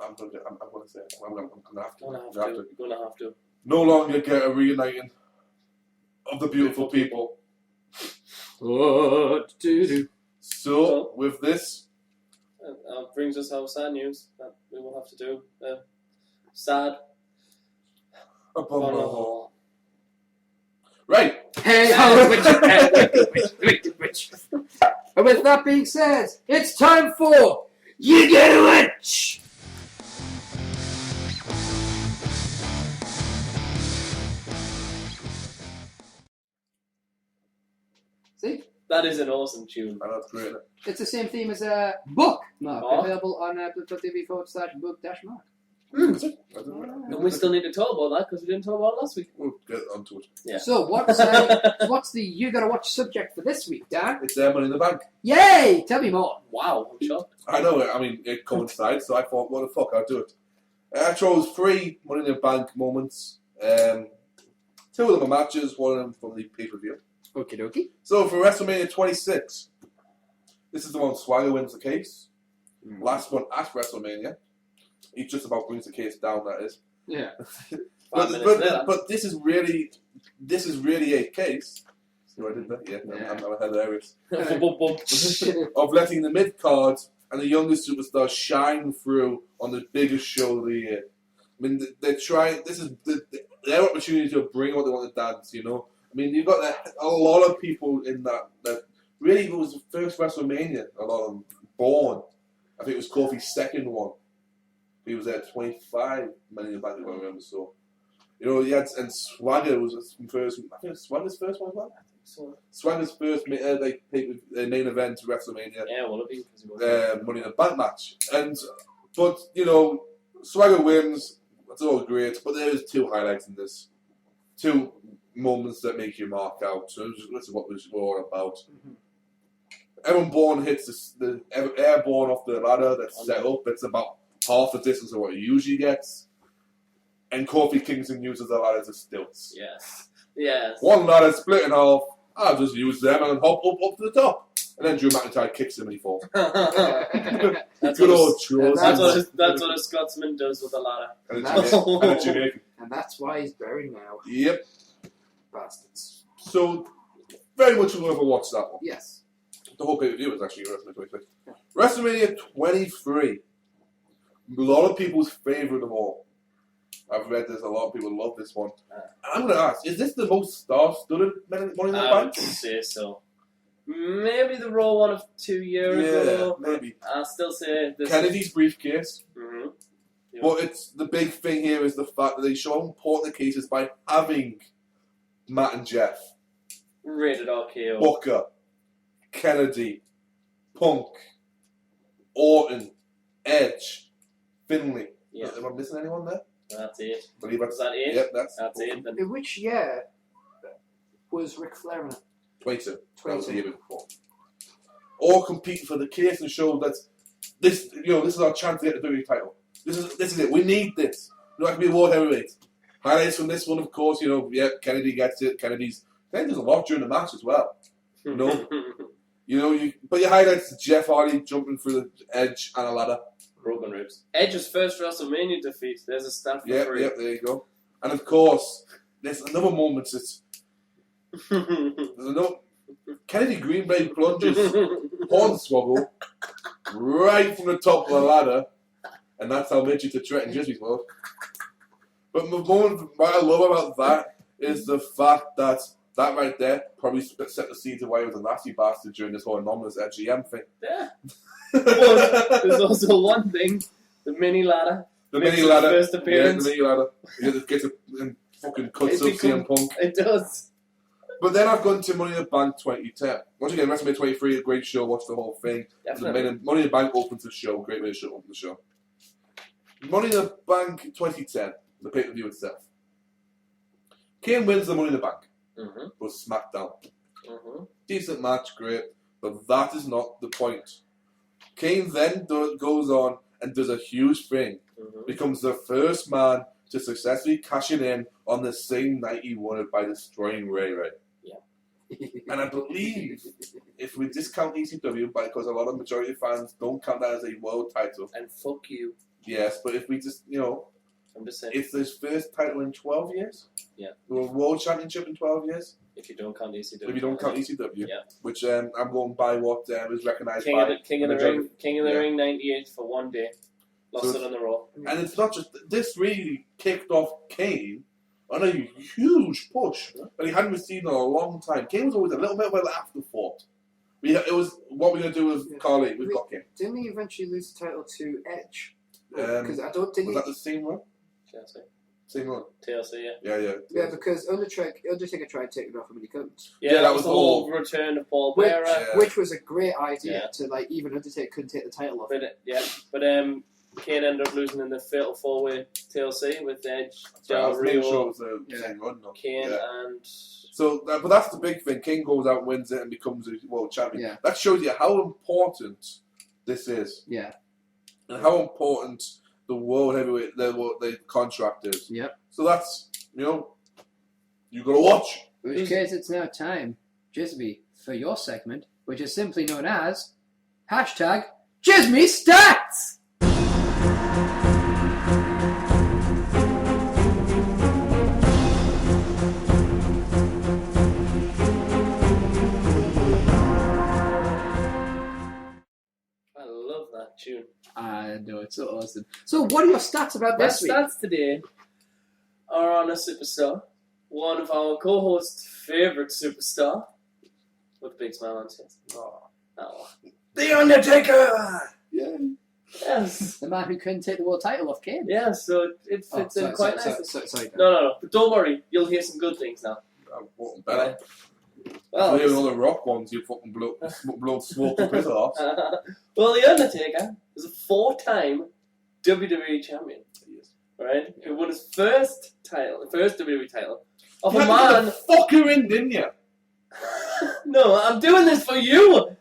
I'm going to say it. I'm going to have to. You're going to have to. No longer get a reuniting of the beautiful people. What to do? So, with this... brings us our sad news that we will have to do. Sad. Right. Hey, which. And with that being said, it's time for You Get a Witch! See? That is an awesome tune. And that's great. It's the same theme as Bookmark, Oh. available on blip.tv/book-mark. That's it. I don't know. And we still need to talk about that because we didn't talk about it last week. We'll get onto it. Yeah. So, what's the you gotta watch subject for this week, Dan? It's Money in the Bank. Yay! Tell me more. Wow, I'm shocked. I know, I mean, it coincides, so I thought, what the fuck, I'll do it. I chose 3 Money in the Bank moments. 2 of them are matches, one of them from the pay-per-view. Okie dokie. So for WrestleMania 26, this is the one Swagger wins the case. Last one at WrestleMania. He just about brings the case down, that is. Yeah. But this is really a case. See what I did there? Yeah. I'm hilarious. Of letting the mid-card and the youngest superstar shine through on the biggest show of the year. I mean, they're trying. This is their opportunity to bring what they want to dance. You know, I mean, you've got a lot of people in that really it was the first WrestleMania. A lot of them born. I think it was Kofi's second one. He was at 25 Money in the Bank, if I remember. So, you know, he had and Swagger was his first. I think Swagger's first one as well. So, Swagger's first main event WrestleMania. yeah, well, it because he was Money in the Bank match, but you know, Swagger wins. That's all great, but there's 2 highlights in this, 2 moments that make you mark out. So this is what we're all about. Mm-hmm. Everyone born hits the airborne off the ladder that's set up. It's about half the distance of what he usually gets, and Kofi Kingston uses the ladder as stilts. Yes. One ladder split in half. I'll just use them and hop up to the top. And then Drew McIntyre kicks him and he falls. That's Good what old Drew. that's what a Scotsman does with a ladder. And a Jamaican. And that's why he's buried now. Yep. Bastards. So, very much looking to watch that one. Yes. The whole pay-per-view is actually WrestleMania 23. WrestleMania 23. A lot of people's favourite of all. I've read this, a lot of people love this one. I'm going to ask, is this the most star-studded Money in the Bank? I would say so. Maybe the Raw one of 2 years ago. Maybe. I'll still say this. Kennedy's briefcase. Mm-hmm. Yep. But it's the big thing here is the fact that they show how important the case is by having Matt and Jeff, Rated RKO. Booker, Kennedy, Punk, Orton, Edge, Finlay. Yeah. Am I missing anyone there? That's it. Believe that's Is that it? Yep, That's it. Then. In which year was Ric Flair in it? 22. That was the year before. All competing for the case and show that this is our chance to get the WWE title. This is it. We need this. We're not going to be world heavyweight. Highlights from this one, of course, Kennedy gets it. Kennedy does a lot during the match as well. But your highlights Jeff Hardy jumping through the edge and a ladder. Broken ribs. Edge's first WrestleMania defeat. There's a stat for free. Yep, there you go. And of course, there's another moment. Kennedy Green Bay plunges Hornswoggle right from the top of the ladder, and that's how Midget to ErikVanDjismie's world. But the moment what I love about that is the fact that right there probably set the seeds of why he was a nasty bastard during this whole anonymous GM thing. Yeah. But there's also one thing: the mini ladder. The mini ladder. First appearance. Yeah, the mini ladder. It gets and fucking cuts up CM Punk. It does. But then I've gone to Money in the Bank 2010. Once again, WrestleMania 23, a great show. Watch the whole thing. Definitely. Money in the Bank opens the show. Great way to open the show. Money in the Bank 2010, the pay-per-view itself. Kane wins the Money in the Bank. Mm-hmm. Was SmackDown. Mm-hmm. Decent match, great. But that is not the point. Kane then goes on and does a huge thing. Mm-hmm. Becomes the first man to successfully cash it in on the same night he won it by destroying Ray Ray. And I believe if we discount ECW, because a lot of majority of fans don't count that as a world title. And fuck you. Yes, but if we just, I'm just saying. it's his first title in 12 years. Yeah. The world championship in 12 years. If you don't count ECW. If you don't count ECW. Yeah. Which I'm going by what is recognised King by of the Ring 98 for one day. Lost it on the Raw. And it's not just, this really kicked off Kane on a huge push that he hadn't received in a long time. Kane was always a little bit of an afterthought. It was, what we're going to do with Carly, we've got Kane. Didn't he eventually lose the title to Edge? Because I don't think was that the same one? Shall I say? Same one. TLC, Yeah. Yeah, because Undertaker tried taking it off him and he couldn't. Yeah, that was the whole return of Paul Bearer. Which was a great idea to, like, even Undertaker couldn't take the title off. But Kane ended up losing in the Fatal 4-Way TLC with Edge, Del Rio, Kane and... So, but that's the big thing. King goes out, wins it, and becomes a world champion. Yeah. That shows you how important this is. Yeah. And how important the world heavyweight, the contract is. Yep. So that's, you got to watch. In which case, it's now time, Jismie, for your segment, which is simply known as #Jismie Stats! Tune. I know, it's so awesome. So, what are your stats about this week? My stats today are on a superstar, one of our co-host's favourite superstar, with a big smile on his face. Oh. The Undertaker! Yeah. Yes. The man who couldn't take the world title off Kane. Yeah, so it fits in quite nicely. Sorry. No. But don't worry, you'll hear some good things now. I'm better. Well, if you hear all the rock ones, you fucking blow smoke the piss off. Well, The Undertaker is a 4-time WWE champion. Yes. Right? Who won his first WWE title. Of You a had to man. fuck her in, didn't you? No, I'm doing this for you!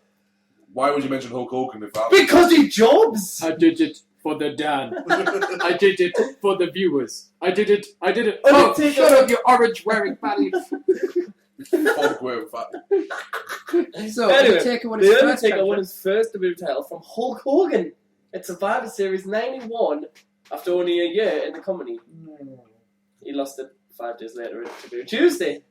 Why would you mention Hulk Hogan if I... Because he jobs! I did it for the Dan. I did it for the viewers. I did it. Oh, shut up, you orange-wearing fatty. Hulk wearing fat. So, anyway, The Undertaker won his first WWE title from Hulk Hogan at Survivor Series 91 after only a year in the company. He lost it 5 days later at WWE Tuesday.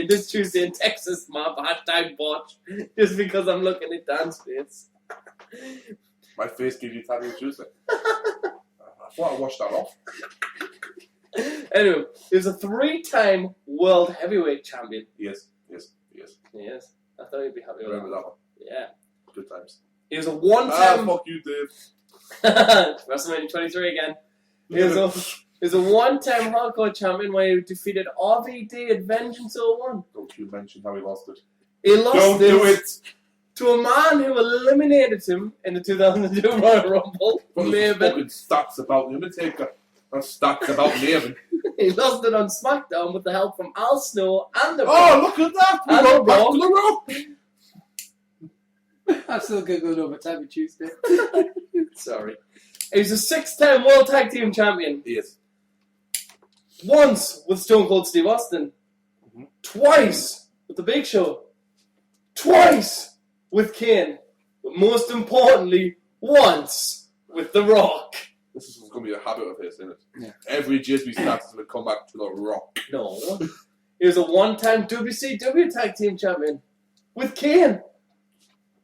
This Tuesday in Texas, my bad time botch. Just because I'm looking at Dan's face. My face gave you Tanya Tuesday. I thought I washed that off. Anyway, he was a 3-time world heavyweight champion. Yes. Yes. I thought you'd be happy with Remember that one. Yeah. Good times. He was a 1-time... fuck you, Dave. WrestleMania 23 again. He was a 1-time hardcore champion where he defeated RVD at Vengeance 01. Don't you mention how he lost it. He lost do it! To a man who eliminated him in the 2002 Royal Rumble. Fucking stats about the Undertaker. Not stats about Maven. He lost it on SmackDown with the help from Al Snow and The Rock. Oh, look at that! We got back to The Rock! I'm still Googling overtime on Tuesday. Sorry. He was a 6-time World Tag Team Champion. He is. Once with Stone Cold Steve Austin. Mm-hmm. Twice with The Big Show. Twice with Kane. But most importantly, once with The Rock. This is going to be a habit of his, isn't it? Yeah. Every Jismie stats is going to come back to The Rock. No. He was a 1-time WCW Tag Team Champion with Kane.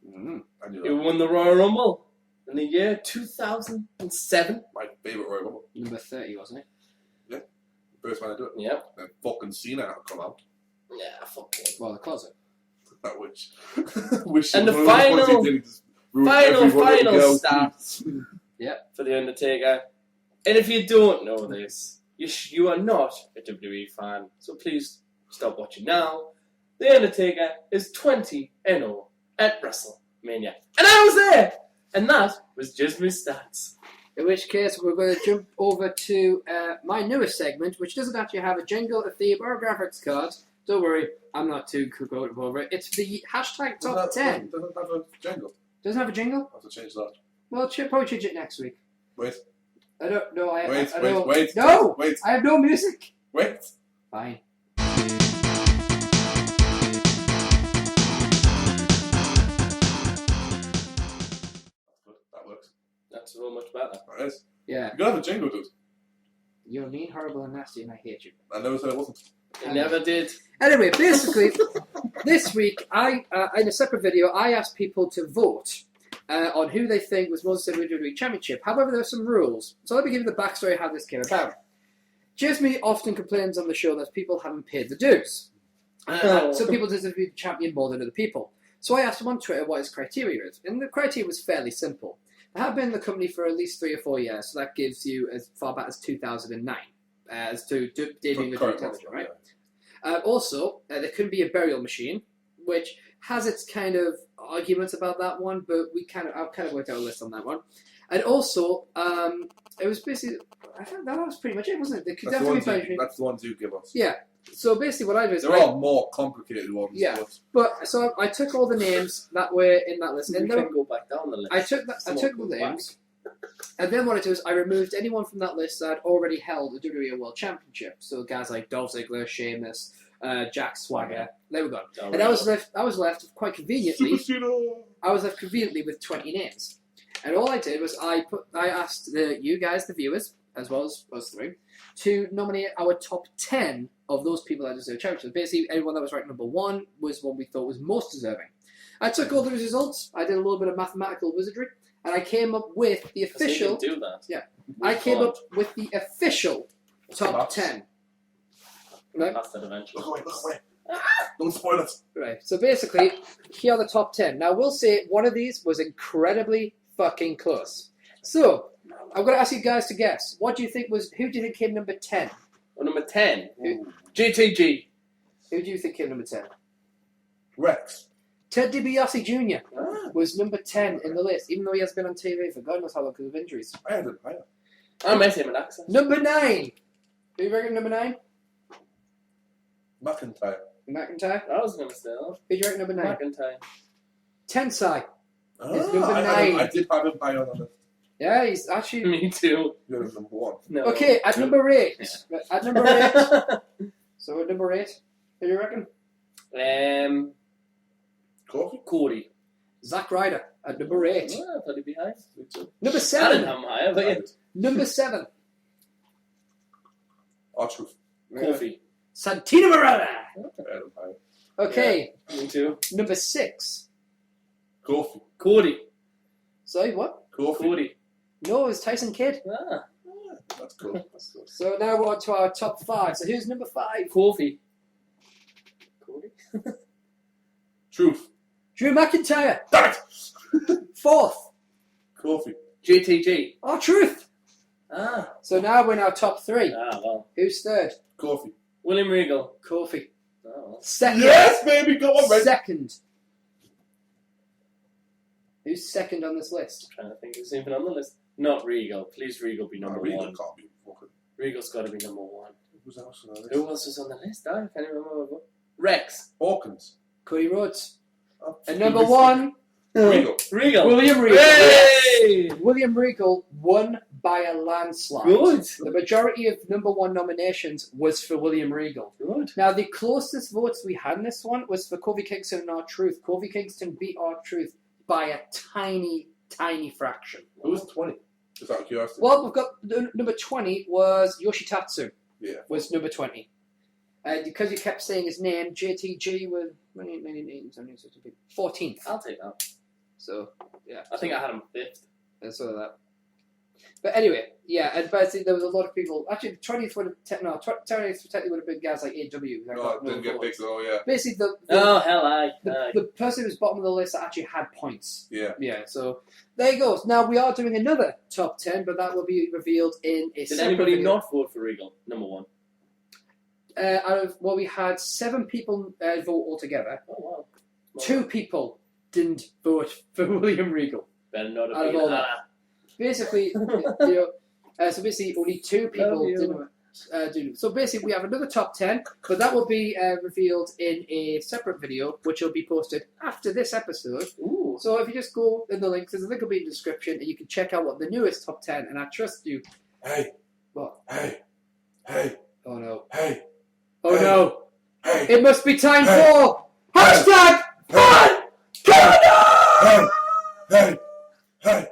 I knew He that. won the Royal Rumble in the year 2007. My favourite Royal Rumble. Number 30, wasn't it? Yeah. First one I do it. Yep. Then fucking Cena had to come out. Yeah, fuck Kane. Well, the closet. That which And the final stats for The Undertaker. And if you don't know this, you are not a WWE fan, so please stop watching now. The Undertaker is 20-0 at WrestleMania. And I was there! And that was Jismie Stats. In which case, we're going to jump over to my newest segment, which doesn't actually have a jingle, a theme, or a graphics card. Don't worry, I'm not too cooked over it. It's the hashtag top 10. Doesn't have a jingle. Doesn't have a jingle? I have to change that. Well, probably change it next week. Wait. I don't know. Wait. No! Wait. I have no music. Wait. Fine. That works. That's so much better. That is. Yeah. You gotta have a jingle, dude. You're mean, horrible, and nasty, and I hate you. I never said I wasn't. It never did. Anyway, basically, this week, in a separate video, I asked people to vote on who they think was most WWE Championship. However, there are some rules. So let me give you the backstory of how this came about. Jismie often complains on the show that people haven't paid the dues. Some people deserve to be the champion more than other people. So I asked him on Twitter what his criteria is. And the criteria was fairly simple. I have been in the company for at least 3 or 4 years, so that gives you as far back as 2009. as to debuting the Current television, roster, right? Also, there could be a burial machine, which has its kind of arguments about that one, but I've kind of worked out a list on that one. And also, it was basically, I think that was pretty much it, wasn't it? There could definitely be burial machine. That's the ones you give us. Yeah. So basically, what I did is They're all more complicated ones. Yeah. But so I took all the names that were in that list, and then go back down the list. I took the names, and then what I did was I removed anyone from that list that had already held a WWE World Championship. So guys like Dolph Ziggler, Sheamus, Jack Swagger, they were gone, and I was left quite conveniently. I was left conveniently with 20 names, and all I did was I asked you guys, the viewers, as well as us three, to nominate our top 10 of those people that deserve championship. Basically, everyone that was ranked number 1 was one we thought was most deserving. I took all those results. I did a little bit of mathematical wizardry, and I came up with the official. Do that. Yeah, I came up with the official top 10. Right. That's that eventually. Look away. Don't spoil it. Right. So basically, here are the top 10. Now, we'll say one of these was incredibly fucking close. So, I'm going to ask you guys to guess. Who do you think came number 10? Well, number 10. GTG. Who do you think came number 10? Rex. Ted DiBiase Jr. Was number 10 in the list, even though he has been on TV for God knows how long because of injuries. I had him higher. I met him in access. Number 9. Who you reckon number 9? McIntyre. McIntyre. I was going to say that. Who do you reckon number 9? McIntyre. Tensai. Is number 9. I did have him higher on the list. Yeah, he's actually... Me too. You're number 1. No. Okay, at number 8. At number 8. So at number 8, who do you reckon? Cody. Zack Ryder at number 8. Oh, I thought he'd be high. Me too. Number I 7. didn't have him higher, but yeah. Number 7. R-Truth. Kofi. Santino Marella. I had him higher. Okay. Yeah, me too. Number 6. Kofi. Cody. Sorry, what? Cody. No, it's Tyson Kidd. Ah. That's cool. So now we're on to our top 5. So who's number 5? Kofi. Cody. Truth. Drew McIntyre. Damn it! 4th. Kofi. GTG. Oh, Truth. Ah. So now we're in our top 3. Ah, well. Who's 3rd? Kofi. William Regal. Kofi. Oh, well. 2nd. Yes, baby, go on, mate. 2nd. Who's 2nd on this list? I'm trying to think who's even on the list. Not Regal. Please, Regal be number Regal 1. can't be fucking. Regal's got to be number 1. Who's else on the list? Who else was on the list? I can't even remember. Rex. Hawkins. Cody Rhodes. Oh, And number 1, Regal. Regal. William Regal. Hey! William Regal won by a landslide. Good. The majority of number 1 nominations was for William Regal. Good. Now, the closest votes we had in this one was for Kofi Kingston and R-Truth. Kofi Kingston beat R-Truth by a tiny, tiny fraction. Who was 20? Just out of curiosity. Well, we've got number 20 was Yoshitatsu. Yeah. Was number 20. Because you kept saying his name, JTG was 14th. I'll take that. So, yeah. I think I had him 5th. And so that. But anyway, yeah, and basically there was a lot of people. Actually, 20th would have technically would have been guys like AW. No, didn't get picked. Oh, yeah. Basically, Oh, hell, the person who was bottom of the list actually had points. Yeah. Yeah, so there you go. Now we are doing another top 10, but that will be revealed in a Did separate anybody video. not vote for Regal? Number 1. We had 7 people vote altogether. Oh, wow. Well, 2 people didn't vote for William Regal. better not Out have of been all that. Basically, so basically only 2 people Love you. didn't do. So basically we have another top 10, but that will be revealed in a separate video, which will be posted after this episode. Ooh. So if you just go in the links, there's a link will be in the description, and you can check out what the newest top 10, and I trust you. Hey. What? Hey. Hey. Oh no. Hey. Oh Hey. no. Hey. It must be time Hey. for hashtag Fun Hey. Hey. Hey. Hey.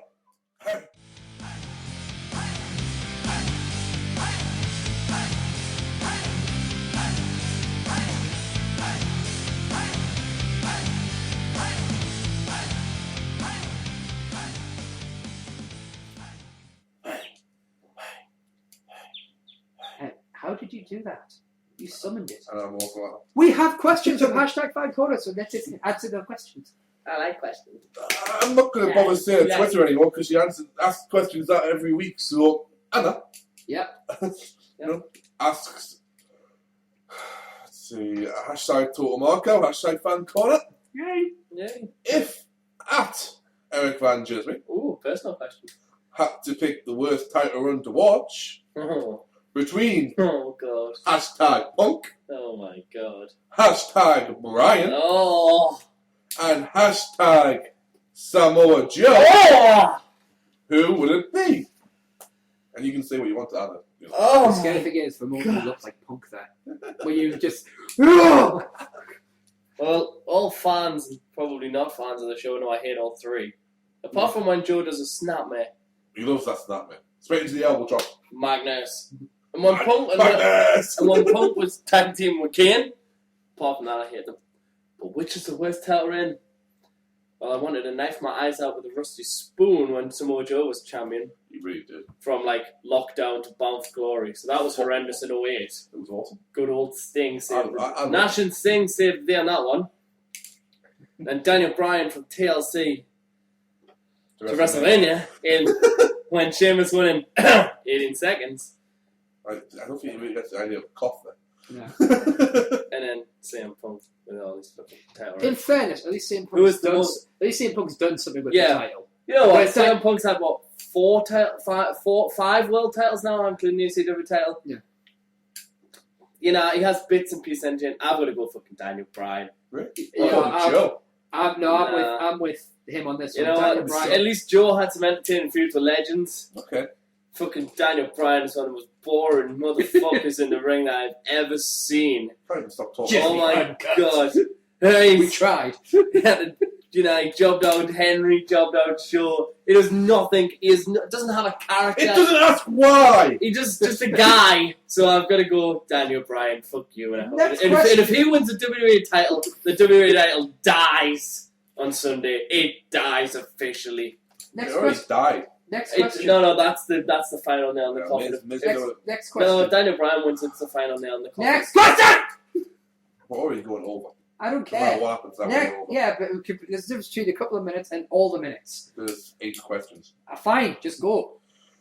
How did you do that? You summoned it. And I'm also like, We have questions from hashtag Fine Corner, so let's just answer the questions. I like questions. I'm not going to bother saying Exactly. Twitter anymore because she asks questions that every week. So, Anna. Yep. You know, asks, let's see, hashtag Total Marco, hashtag Fan Corner. Yay. If at ErikVanDjismie personal question. had to pick the worst title run to watch between Oh god. hashtag Punk, Oh my god. hashtag Brian, Oh. and hashtag Samoa Joe, who would it be? And you can say what you want to add it. You know. Oh. The scary thing is, the moment he looks like Punk there, where you just. Oh! Well, all fans, and probably not fans of the show, know I hate all three. Apart from when Joe does a snap, mate. He loves that snap, man. Straight into the elbow drop. Magnus. And when Punk Magnus! and when Punk was tag team with Kane, apart from that, I hate them. But which is the worst title reign? Well, I wanted to knife my eyes out with a rusty spoon when Samoa Joe was champion. He really did. From like lockdown to Bound for Glory. So that was horrendous in 08. It was awesome. Good old Sting saved I Nash and Sting saved the day on that one. And Daniel Bryan from TLC to WrestleMania in when Sheamus won in 18 seconds. I don't think you really get the idea of cough there. Yeah. And then CM Punk with all these fucking titles. In fairness, at least CM Who is Punk's the done something with Yeah. the title. You know what? But it's like- CM Punk's had what? 5 world titles now, including the ECW title. Yeah. You know, he has bits and pieces engine. I've got to go fucking Daniel Bryan. Really? Yeah, Joe. I'm with him on this You one. know Daniel what? Bryan. At least Joe had some entertaining feuds with legends. Okay. Fucking Daniel Bryan is one of the most boring motherfuckers in the ring that I've ever seen. Probably stop talking. Just- Oh my uncut. god. Hey, We tried. you know, he jobbed out Henry, jobbed out Shaw. He does nothing. Doesn't have a character. It doesn't ask why! He's just a guy. So I've got to go Daniel Bryan. Fuck you. And Next if he wins the WWE title, the WWE title dies on Sunday. It dies officially. Next He already question. died. Next It's, question. no, that's the final nail in the Yeah, coffin. Miz Next No, question. if Daniel Bryan wins, it's the final nail in the coffin. Next question! We're already going over. I don't No matter care. what happens, that we're over. Yeah, but there's a difference between a couple of minutes and all the minutes. There's 8 questions. Fine, just go.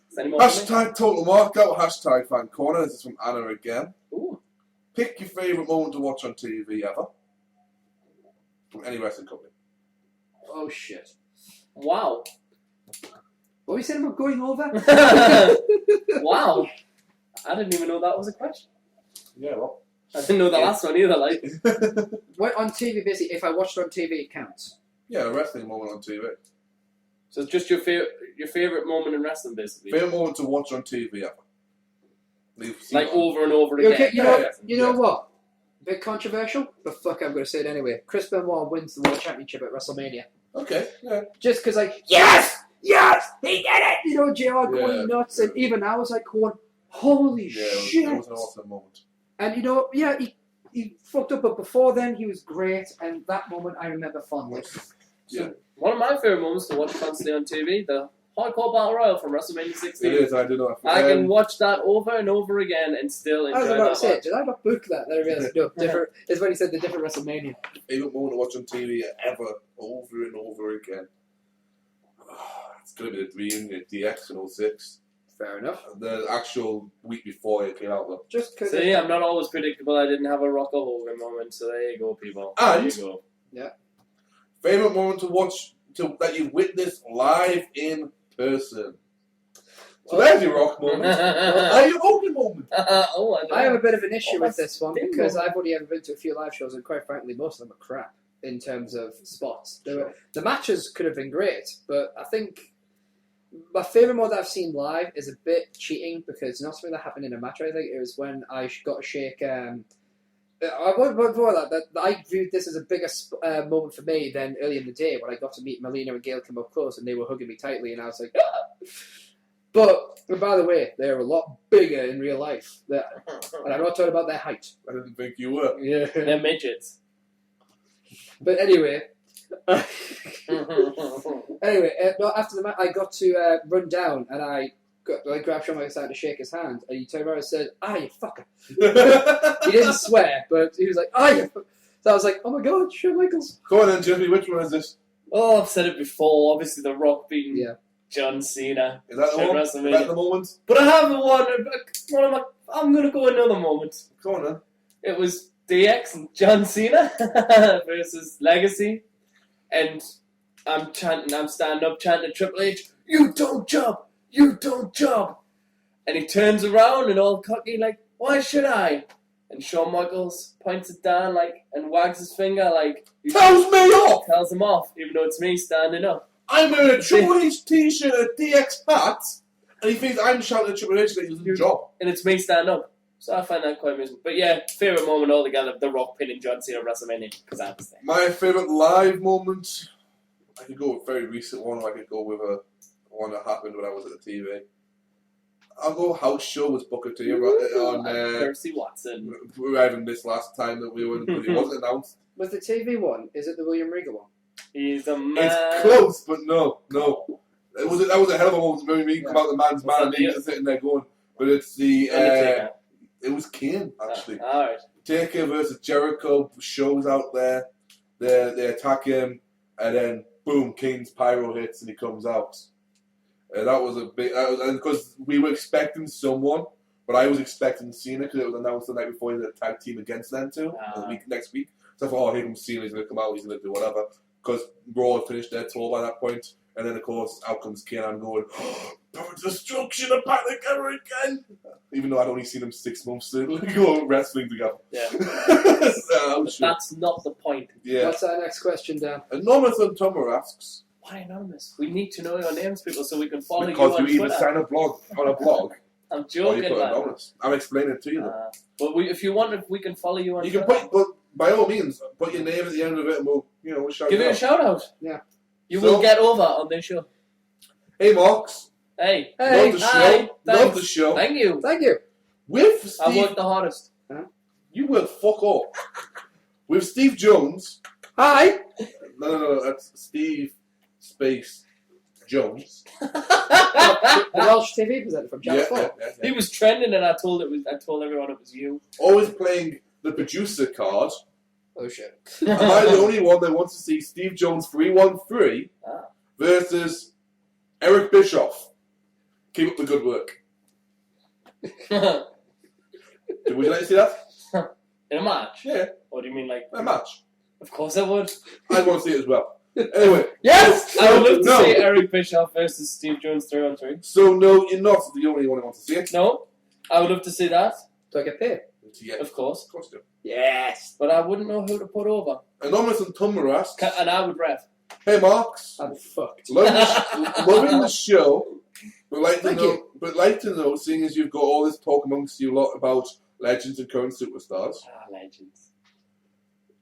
Is there any more for me? Hashtag Total Markout, hashtag Fan Corner. This is from Anna again. Ooh. Pick your favourite moment to watch on TV ever. From any wrestling company. Oh shit. Wow. What were we saying about going over? Wow. I didn't even know that was a question. Yeah, well. I didn't know the last one either. Like, What on TV? Basically, if I watched it on TV, it counts. Yeah, a wrestling moment on TV. so it's just your favorite moment in wrestling, basically. Favourite moment to watch on TV ever. Like over and over again. Okay, Yeah, you know yeah. what? Bit controversial, but fuck, I'm going to say it anyway. Chris Benoit wins the World Championship at WrestleMania. Okay, yeah. Just because, like, yes, he did it. You know, JR going Yeah. nuts, and even I was like, going, holy Yeah, shit. it was an awesome moment. And you know, yeah, he fucked up, but before then he was great, and that moment I remember fondly. Yeah. One of my favorite moments to watch constantly on TV, the Hardcore Battle Royal from WrestleMania 16. It is, I do know. I can watch that over and over again and still I was enjoy about to that say, match. did I not book that? Then I realised, no, different. It's when he said the different WrestleMania. Favourite moment to watch on TV ever, over and over again. It's going to be the reunion, DX in 06. Fair enough. The actual week before it came out, though. Just because. See, I'm not always predictable. I didn't have a Rock or Hogan moment, so there you go, people. And- there you go. Favourite moment to watch that you witnessed live in person. So there's your Rock moment. There's your Hogan moment. Oh, I know. I have a bit of an issue Oh, with that's this one bingo. because I've only ever been to a few live shows, and quite frankly, most of them are crap in terms of spots. The matches could have been great, but I think my favourite one that I've seen live is a bit cheating because not something that happened in a match. I think it was when I got to shake. Before that, I viewed this as a bigger moment for me than early in the day when I got to meet Melina and Gail come up close and they were hugging me tightly, and I was like, ah! But by the way, they're a lot bigger in real life, and I'm not talking about their height. I didn't think you were. Yeah. They're midgets. But anyway. No, after the match, I got to run down and I grabbed Shawn Michaels' hand to shake his hand, and he turned around and said, "Ah, you fucker." He didn't swear, but he was like, "Ah, you fucker." So I was like, "Oh my god, Shawn Michaels." Go on then, Jimmy. Which one is this? Oh, I've said it before. Obviously, The Rock beating Yeah. John Cena. Is that the one? Is that the moment? But I have I'm going to go another moment. Go on then. It was DX and John Cena versus Legacy. And I'm standing up chanting Triple H, "You don't jump! You don't jump!" And he turns around and all cocky like, "Why should I?" And Shawn Michaels points it down and wags his finger like... Tells me off! Tells him off, even though it's me standing up. I'm wearing a Triple H t-shirt, a DX hat, and he thinks I'm shouting at Triple H that he doesn't job. And it's me standing up. So I find that quite amusing. But yeah, favourite moment altogether, The Rock pinning John Cena at WrestleMania, because I was there. My favourite live moment, I could go with a very recent one, or I could go with one that happened when I was at the TV. I'll go house show with Booker T on Percy Watson. Arriving this last time that we were in, but it wasn't announced. Was the TV one? Is it the William Regal one? He's a man. It's close, but no. That was a hell of a moment when we come out the man's man and he's sitting there going, but it's the it was Kane actually. Alright. Taker versus Jericho shows out there. They attack him, and then boom, Kane's pyro hits and he comes out. That was a big, and because we were expecting someone, but I was expecting Cena because it was announced the night before the tag team against them two next week. So I thought, oh, here comes Cena, he's going to come out, he's going to do whatever. Because Raw had finished their tour by that point, and then of course out comes Kane. I'm going, oh, destruction, I'm back together again. Even though I'd only seen them 6 months to go wrestling together. Yeah. So, sure. That's not the point. Yeah. What's our next question, Dan? Anonymous and Tomer asks, why anonymous? We need to know your names, people, so we can follow you because on you Twitter. either sign a blog on a blog. I'm joking, man. I'm explaining it to you. But if you want, we can follow you on You Twitter. can put, but by all means, put your name at the end of it, and we'll shout give you you out. a shout out. Yeah. You will get over on this show. Hey, Marks. Hey. Love the show. Hi. Love the show. Thank you. Thank you. With Steve, I worked the hardest. You work fuck all. With Steve Jones. Hi. No, that's Steve Space Jones. The Welsh TV presenter from Channel 4. Yeah. He was trending, and I told everyone it was you. Always playing the producer card. Oh shit. Am I the only one that wants to see Steve Jones 313 versus Eric Bischoff? Keep up the good work. Would you like to see that? In a match? Yeah. Or do you mean a match? Of course I would. I want to see it as well. Anyway. Yes! I would love to see Eric Bischoff versus Steve Jones 3-on-3. So no, you're not the only one who wants to see it. No? I would love to see that. Do I get paid? Yeah. Of course. Of course you do. Yes! But I wouldn't know who to put over. Anonymous and Tumblr asks, And I would ref. hey Marks. I'm fucked. Loving the show, but like to know, seeing as you've got all this talk amongst you lot about legends and current superstars. Legends.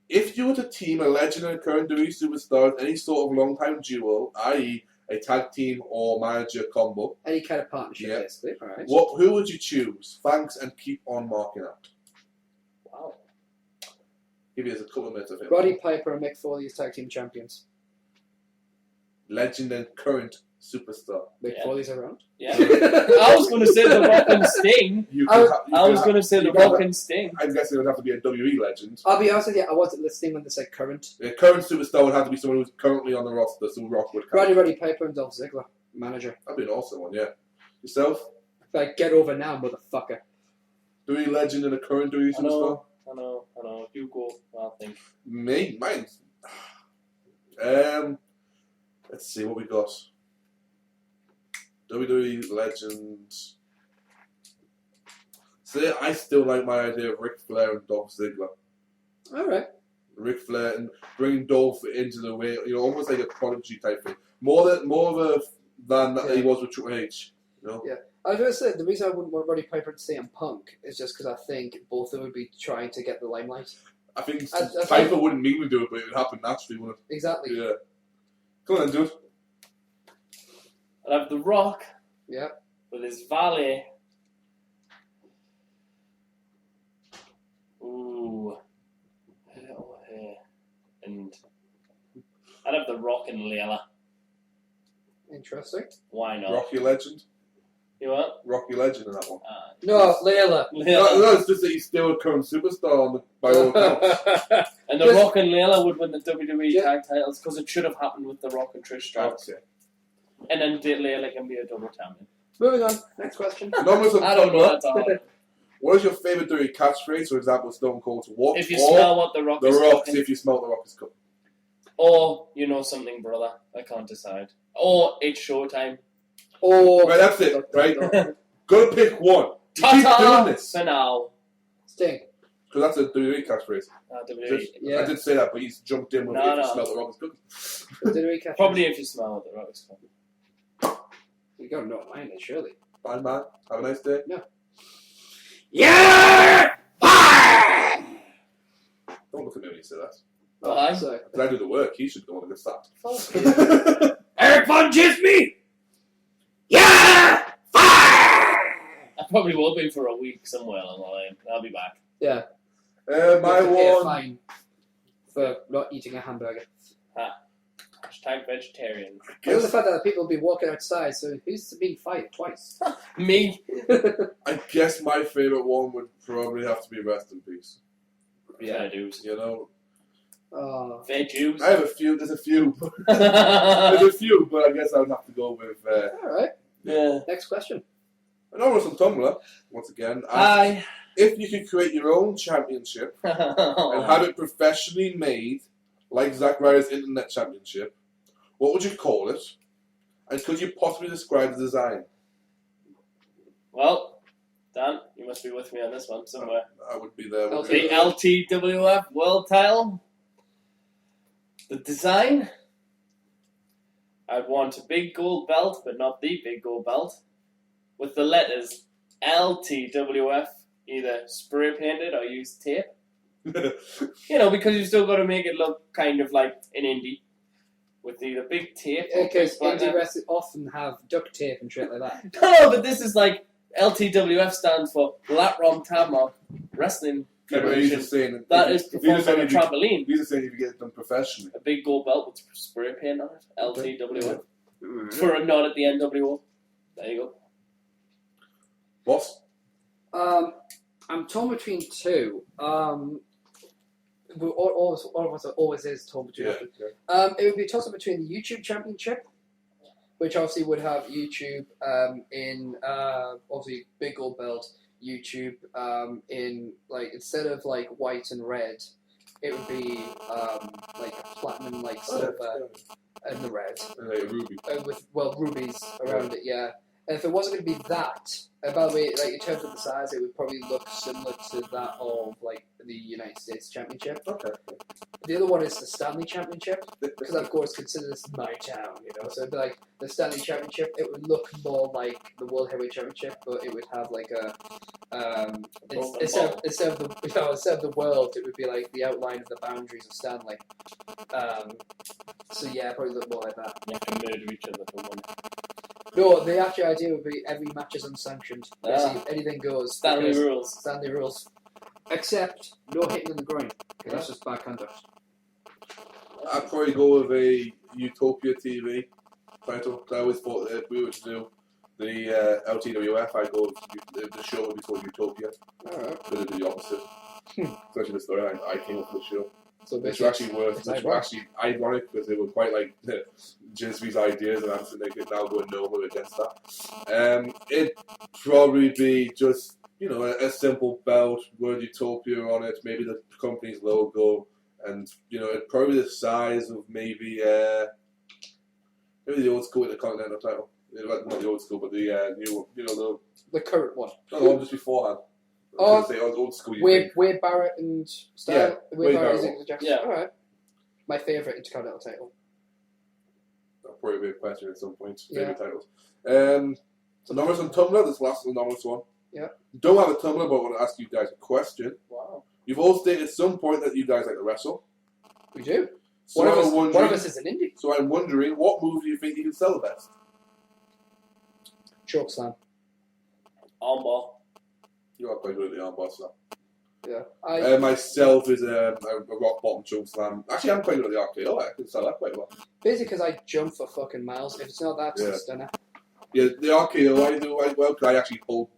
If you were to team a legend and a current WWE superstar, any sort of long-time duo, i.e. a tag team or manager combo. Any kind of partnership, basically. All right. Who would you choose? Thanks, and keep on marking out. Wow. Give you a couple of minutes of it. Roddy Piper and Mick Foley as tag team champions. Legend and current superstar. Mick Foley's around. Yeah. I was going to say The Rock and Sting. I was going to say The Rock and Sting. I'm guessing it would have to be a WWE legend. I'll be honest with you, I wasn't listening when they said current. A current superstar would have to be someone who's currently on the roster, so Rock would count. Roddy Piper and Dolph Ziggler, manager. That'd be an awesome one, yeah. Yourself? Like, get over now, motherfucker. WWE legend and a current WWE superstar? I know. You go, I'll think. Mine's... let's see what we got. WWE legends. See, I still like my idea of Ric Flair and Dolph Ziggler. Alright. Ric Flair and bringing Dolph into the way, almost like a prodigy type thing. More of a than that he was with Triple H. Yeah. I was going to say, the reason I wouldn't want Roddy Piper to stay on Punk is just because I think both of them would be trying to get the limelight. I think Piper wouldn't mean to do it, but it would happen naturally, wouldn't it? Exactly. Yeah. Come on then, dude. I'd have The Rock. Yeah. With his valet. Ooh. And I'd have The Rock and Layla. Interesting. Why not? Rocky Legend. You what? Rocky Legend in that one. No, Layla. No, it's just that he's still a current superstar by all accounts. And The Rock and Layla would win the WWE tag titles because it should have happened with The Rock and Trish Stratus. Okay. And then later can be a double champion. Moving on. Next question. Anonymous on I don't know. Tumblr. That's a hard one. What is your favourite WWE catchphrase? For example, Stone Cold's "What?" If you or smell what the Rock The is Rock's cooking. "If you smell the Rock is cooking." Or, you know something, brother. I can't decide. Or, it's showtime. Or Right, that's it. Right, gotta pick one. You keep Ta-ta doing this for now. Sting. because that's a WWE catchphrase. WWE. Yeah. I did say that, but he's jumped in with No, "If you no. smell the Rock is cooking." Did we catch Probably if you smell what the Rock is cooking. You gotta know mine, surely. Fine, man. Have a nice day. Yeah! Fire! Don't look at me when you say that. Why? So, Because I do the work. He should go on and get sacked. ErikVanDjismie! Yeah! Fire! I probably will be for a week somewhere along the line. I'll be back. Yeah. My You have to pay a one. fine for not eating a hamburger. Hashtag vegetarian. Given the fact that people will be walking outside, so who's being fired twice? Me. I guess my favourite one would probably have to be "Rest in Peace." Fair dues. You know, Oh. Fair dues. I have a few. There's a few. There's a few, but I guess I would have to go with. Alright. Yeah. Next question. Anonymous on Tumblr, once again. Hi. If you could create your own championship and have it professionally made, like Zack Ryder's Internet Championship, what would you call it? And could you possibly describe the design? Well, Dan, you must be with me on this one somewhere. I would be there. With The you. LTWF World Title. The design. I'd want a big gold belt, but not the big gold belt, with the letters LTWF either spray painted or use tape. You know, because you still got to make it look kind of like an indie. With either big tape or Because big black indie wrestlers often have duct tape and shit like that. No, but this is like LTWF stands for Lap Rom Tamar Wrestling Yeah, but he's Federation. just saying That is he's performed just on saying a trampoline. He's just saying if you get it done professionally. A big gold belt with spray paint on it. LTWF. Mm-hmm. For a nod at the NWO. There you go. Boss? I'm torn between two. Always is torn between Yeah. two. It would be a toss-up between the YouTube Championship, which obviously would have YouTube in obviously big gold belt. YouTube in like instead of like white and red, it would be like a platinum, like silver, and the red A ruby. with rubies around it. Yeah. And if it wasn't going to be that, and by the way, like in terms of the size, it would probably look similar to that of like the United States Championship. Okay. The other one is the Stanley Championship, because I, of course, consider this my town, you know. So it'd be like the Stanley Championship. It would look more like the World Heavyweight Championship, but it would have like a instead of the world, it would be like the outline of the boundaries of Stanley. So yeah, probably look more like that. You have to murder each other for money. No, the actual idea would be every match is unsanctioned. Basically, anything goes. Stanley because- rules. Stanley rules. Except no hitting in the groin, because that's just bad conduct. I'd probably go with a Utopia TV title. I always thought that if we were to do the LTWF, I'd go with the show would be called Utopia. Alright. But it'd be the opposite. Especially the story I came up with the show. So Which basically, were actually worth, it's which were ironic. actually ironic because they were quite like Jismie's ideas, and I'm saying they could now go nowhere against that. It'd probably be just a simple belt, word Utopia on it, maybe the company's logo, and it'd probably be the size of maybe the old school Intercontinental title. Not the old school, but the new one. the current one. The one just beforehand. I was gonna say old school. Wade Barrett and Style. Yeah, Wade Wade Barrett Barrett. is Jackson. Yeah. Alright. My favourite Intercontinental title. That'll probably be a question at some point. Yeah. Favorite titles. Anonymous on Tumblr. This last anonymous one. Yeah. Don't have a Tumblr, but I want to ask you guys a question. Wow. You've all stated at some point that you guys like to wrestle. We do. So One of I'm wondering. one of us is an indie. So I'm wondering, what move do you think you can sell the best? Chokeslam. Armbar. You are quite good at the armbar slam. Yeah. Myself is a rock bottom choke slam. Actually, I'm quite good at the RKO. I can sell that quite well. Basically, because I jump for fucking miles. If it's not that, it's Yeah. a stunner. Yeah, the RKO I do like well because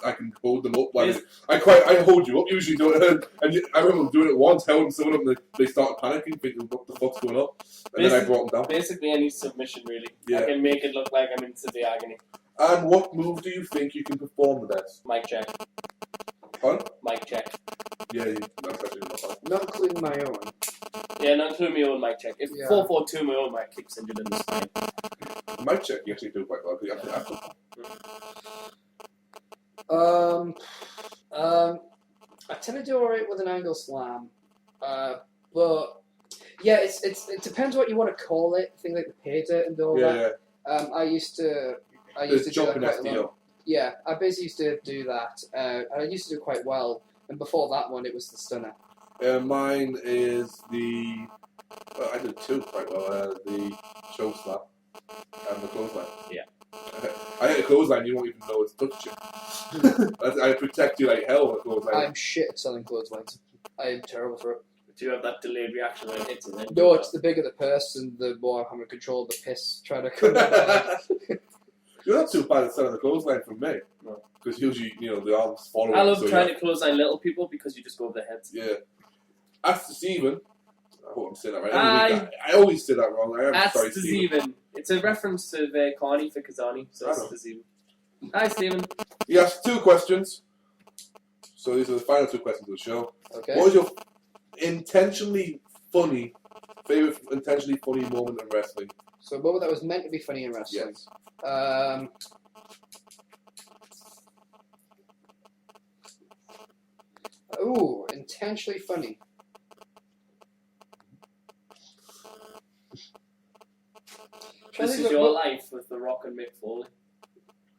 I can hold them up. While I hold you up usually, don't I? And I remember doing it once, holding someone up, and they started panicking, thinking what the fuck's going on, and then I brought them down. Basically, any submission really. Yeah. I can make it look like I'm in severe agony. And what move do you think you can perform the best? Mic check. Pardon? Mic check. Yeah, that's actually not bad. Not including my own. Yeah, not including my own mic check. If 4-4-2, my own mic kicks injured in the spine. Mic check, you actually do quite well. You have to. I tend to do alright with an angle slam, but yeah, it depends what you want to call it. Things like the pay dirt and all that. Yeah. I used to do that quite a lot. Yeah, I basically used to do that. I used to do quite well, and before that one, it was the stunner. Mine is the. Well, I did two quite well. The show slap and the clothesline. Yeah. I hit a clothesline, you won't even know it's touched you. I protect you like hell with a clothesline. I'm shit at selling clotheslines. I am terrible for it. Do you have that delayed reaction when it hits it? Then no, it's the bigger the person, the more I'm in control of the piss trying to come out. You're not too bad at selling the clothesline from me. No. Because usually, the arms follow. I love trying to clothesline little people because you just go over their heads. Yeah. As to Steven, I hope I'm saying that right. I always say that wrong. I am sorry, Steven. It's a reference to Carney for Kazani, so it's to Steven. Hi, Steven. He asked 2 questions. So these are the final 2 questions of the show. Okay. What was your favorite intentionally funny moment in wrestling? So a moment that was meant to be funny in wrestling. Yes. Intentionally funny. This is your life with The Rock and Mick Foley.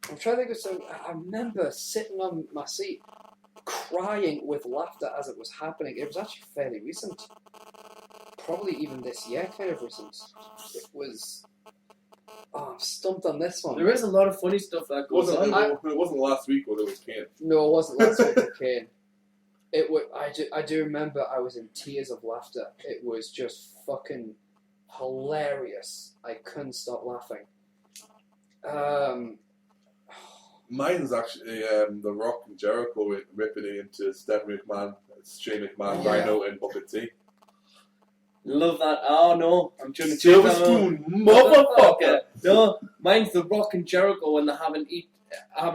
I'm trying to think of something. I remember sitting on my seat crying with laughter as it was happening. It was actually fairly recent. Probably even this year, kind of recent. It was... Oh, I'm stumped on this one. There is a lot of funny stuff that goes on. It wasn't last week when it was Kane. No, it wasn't last week with Kane. I do remember I was in tears of laughter. It was just fucking hilarious. I couldn't stop laughing. Mine's actually The Rock and Jericho ripping it into Stephanie McMahon, Shane McMahon, Rhino, and Booker T. Love that. Oh no, I'm trying to Silver spoon, motherfucker. No, mine's The Rock and Jericho when they're having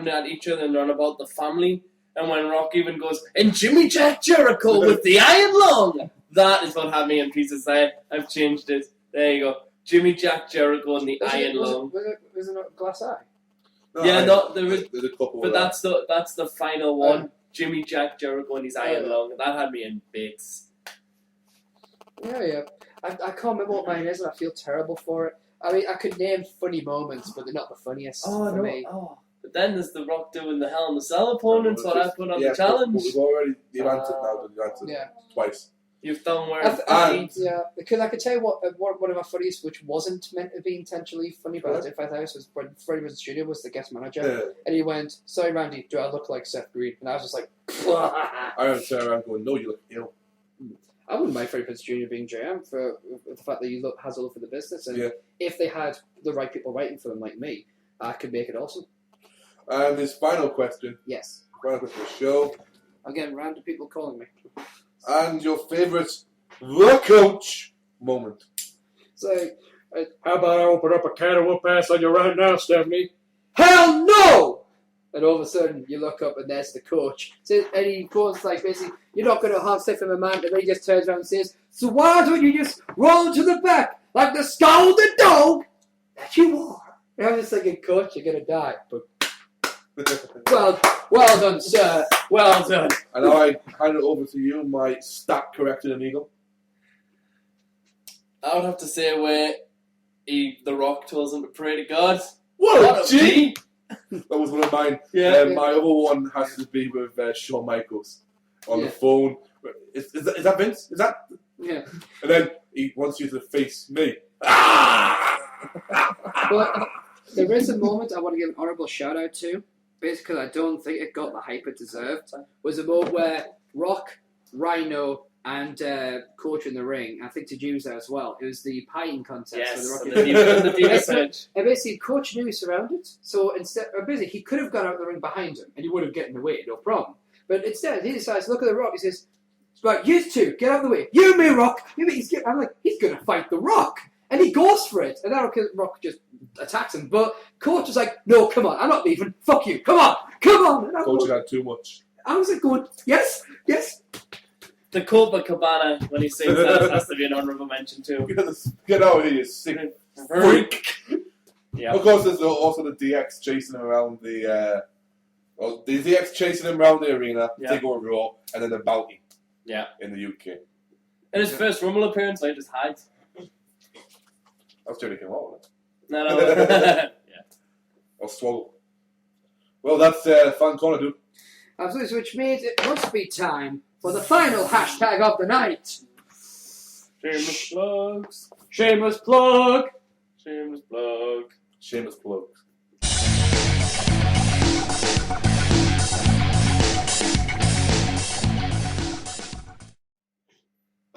at each other and they're on about the family. And when Rock even goes, and Jimmy Jack Jericho with the iron lung. That is what had me in pieces. I've changed it. There you go. Jimmy Jack Jericho and the iron lung. Was it not Glass Eye? No, yeah, there's a couple. But that's the final one. Jimmy Jack Jericho and his iron lung. That had me in bits. Yeah. I can't remember what mine is, and I feel terrible for it. I mean, I could name funny moments, but they're not the funniest for me. Oh. But then there's The Rock doing the Hell in the Cell opponents, what I put on the challenge. We've already answered now. You've answered twice. You've done where... because I could tell you what one of my funniest, which wasn't meant to be intentionally funny, but I did find out, was when Freddie Prinze Jr. was the guest manager, and he went, "Sorry, Randy, do I look like Seth Green?" And I was just like, I don't turn around going, "No, you look ill." I wouldn't mind Freddie Prinze Jr. being GM for the fact that he has a love for the business, and if they had the right people writing for them like me, I could make it awesome. And his final question. Yes. Final question of the show. I'm getting random people calling me. And your favourite The Coach moment. So, how about I open up a can of whoop ass on you right now, Stephanie? Hell no! And all of a sudden, you look up and there's the coach. So, and he goes like, basically, "You're not going to half step him a man," and then he just turns around and says, "So why don't you just roll to the back like the scalded dog that you are?" And I'm just thinking, "Coach, you're going to die." But well done, sir. Well done. And now I hand it over to you, my stat corrected amigo. I would have to say where The Rock tells him to pray to God. What a G! That was one of mine. Yeah. My other one has to be with Shawn Michaels on the phone. Is that Vince? Is that? Yeah. And then he wants you to face me. But there is a moment I want to give an honourable shout out to. Basically, I don't think it got the hype it deserved. Was a moment where Rock, Rhino, and Coach in the ring. I think Tajim's there as well. It was the pieing contest. Yes, So and the Diva Surge. And basically, Coach knew he was surrounded, so instead, basically, he could have gone out of the ring behind him, and he would have gotten away, no problem. But instead, he decides to look at the Rock. He says, "Right, you two, get out of the way. You, me, Rock. You, me." I'm like, he's gonna fight the Rock, and he goes for it. And then Rock just attacks him. But Coach is like, "No, come on, I'm not leaving. Fuck you. Come on." And Coach had too much. I was like, "Good, yes." The Copacabana, when he sings that, has to be an honourable mention too. Get out of here, you sick freak. Yeah. Of course, there's also the DX chasing him around the DX chasing him around the arena, take over Raw, and then the bounty. Yeah. In the UK. In his first Rumble appearance, I just hides. That's Jerry came out, wasn't it? No. Yeah. Or Swallow. Well, that's Fan Corner, dude. Absolutely, which means it must be time for the final hashtag of the night. Shameless plugs. Shameless plug. Shameless plug. Shameless plug.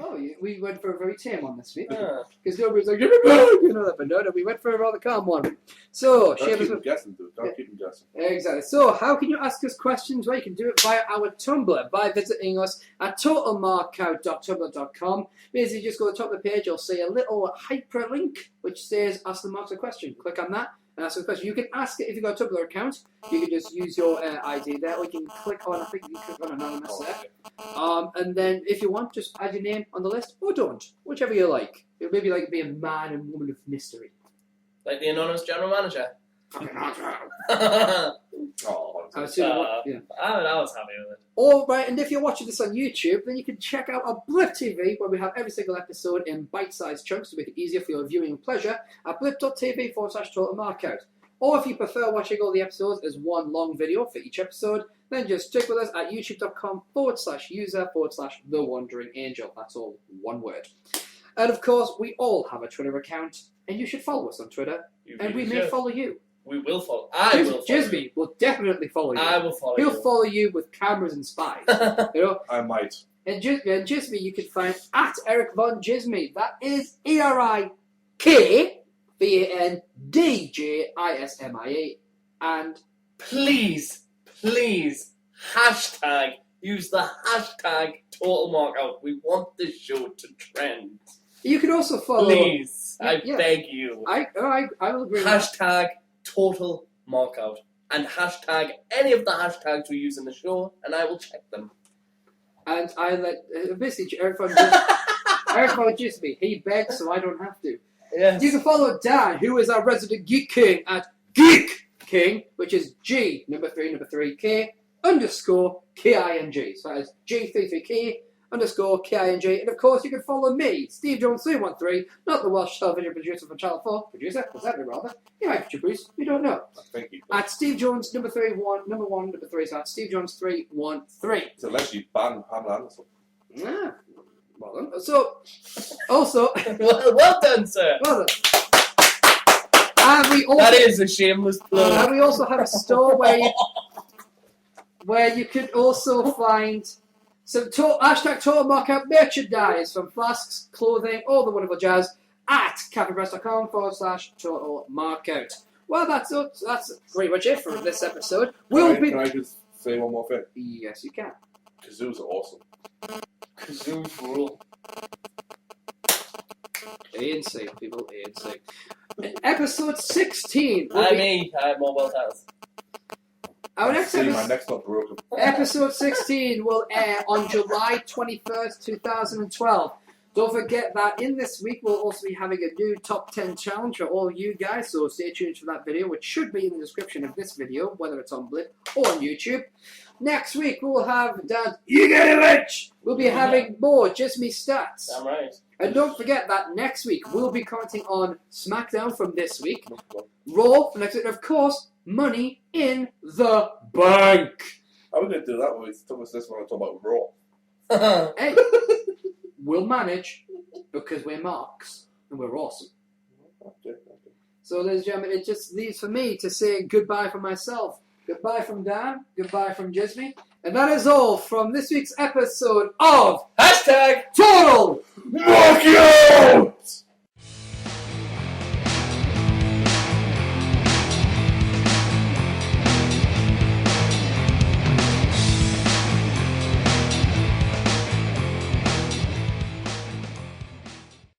Oh, we went for a very tame one this week. Because nobody's like, give me back! You know that, but no, we went for a rather calm one. So, Don't keep them guessing, dude. Don't keep them guessing. Exactly. So, how can you ask us questions? Well, you can do it via our Tumblr by visiting us at totalmarkout.tumblr.com. Basically, just go to the top of the page, you'll see a little hyperlink which says Ask the Marks a Question. Click on that and ask a question. You can ask it if you've got a Tumblr account. You can just use your ID there, or you can click on, I think you can click on Anonymous there. And then, if you want, just add your name on the list, or don't. Whichever you like. It may be like be a man and woman of mystery. like the anonymous general manager. Oh, I was happy with it. All right, and if you're watching this on YouTube, then you can check out our Blip TV, where we have every single episode in bite-sized chunks to make it easier for your viewing pleasure at blip.tv/Total Markout. Or if you prefer watching all the episodes as one long video for each episode, then just stick with us at youtube.com/user/The Wandering Angel. That's all one word. And of course, we all have a Twitter account, and you should follow us on Twitter, and we may follow you. We will follow. I will follow. Jismie will definitely follow you. I will follow He'll you. follow you with cameras and spies. You know? I might. And Jismie you can find at ErikVanDjismie. That is ErikVanDjismie. And please, use the hashtag Total Markout. We want this show to trend. you can also follow. Please, I beg you. I will agree. Hashtag Total Markout. And hashtag any of the hashtags we use in the show, and I will check them. And I let basically ErikVanDjismie. He begs, so I don't have to. Yes. You can follow Dan, who is our resident Geek King, at Geek King, which is G #3 K _KING. So that is G33K _KING. And of course, you can follow me, Steve Jones 313, not the Welsh television producer for Channel 4. Producer? Was that me rather? He might produce. We don't know. Thank you. At Steve Jones number 3. So at Steve Jones 313. It's unless you ban Pamela Anderson. Yeah. Well done. So, also. well done, sir. Well done. And we also, that is a shameless plug. And we also have a store where you can also find some hashtag Total Markout merchandise from flasks, clothing, all the wonderful jazz at cafepress.com/Total Markout. Well, that's pretty much it for this episode. Can I just say one more thing? Yes, you can. Kazoos are awesome. Kazoos rule. ANC, people, ANC. Episode 16. I have mobile titles. Our next See, my episode, neck's not broken. episode 16 will air on July 21st, 2012. Don't forget that in this week we'll also be having a new top 10 challenge for all you guys, so stay tuned for that video, which should be in the description of this video, whether it's on Blip or on YouTube. Next week we will have Dan, you get it, Rich! We'll be having more Jismie stats. I'm right. And don't forget that next week we'll be commenting on SmackDown from this week, Raw from next week, and of course, Money in the Bank. How are we going to do that when we talk about this when I talk about Raw? Hey, we'll manage because we're marks and we're awesome. Okay. So, ladies and gentlemen, it just leaves for me to say goodbye for myself. Goodbye from Dan. Goodbye from Jismie. And that is all from this week's episode of Hashtag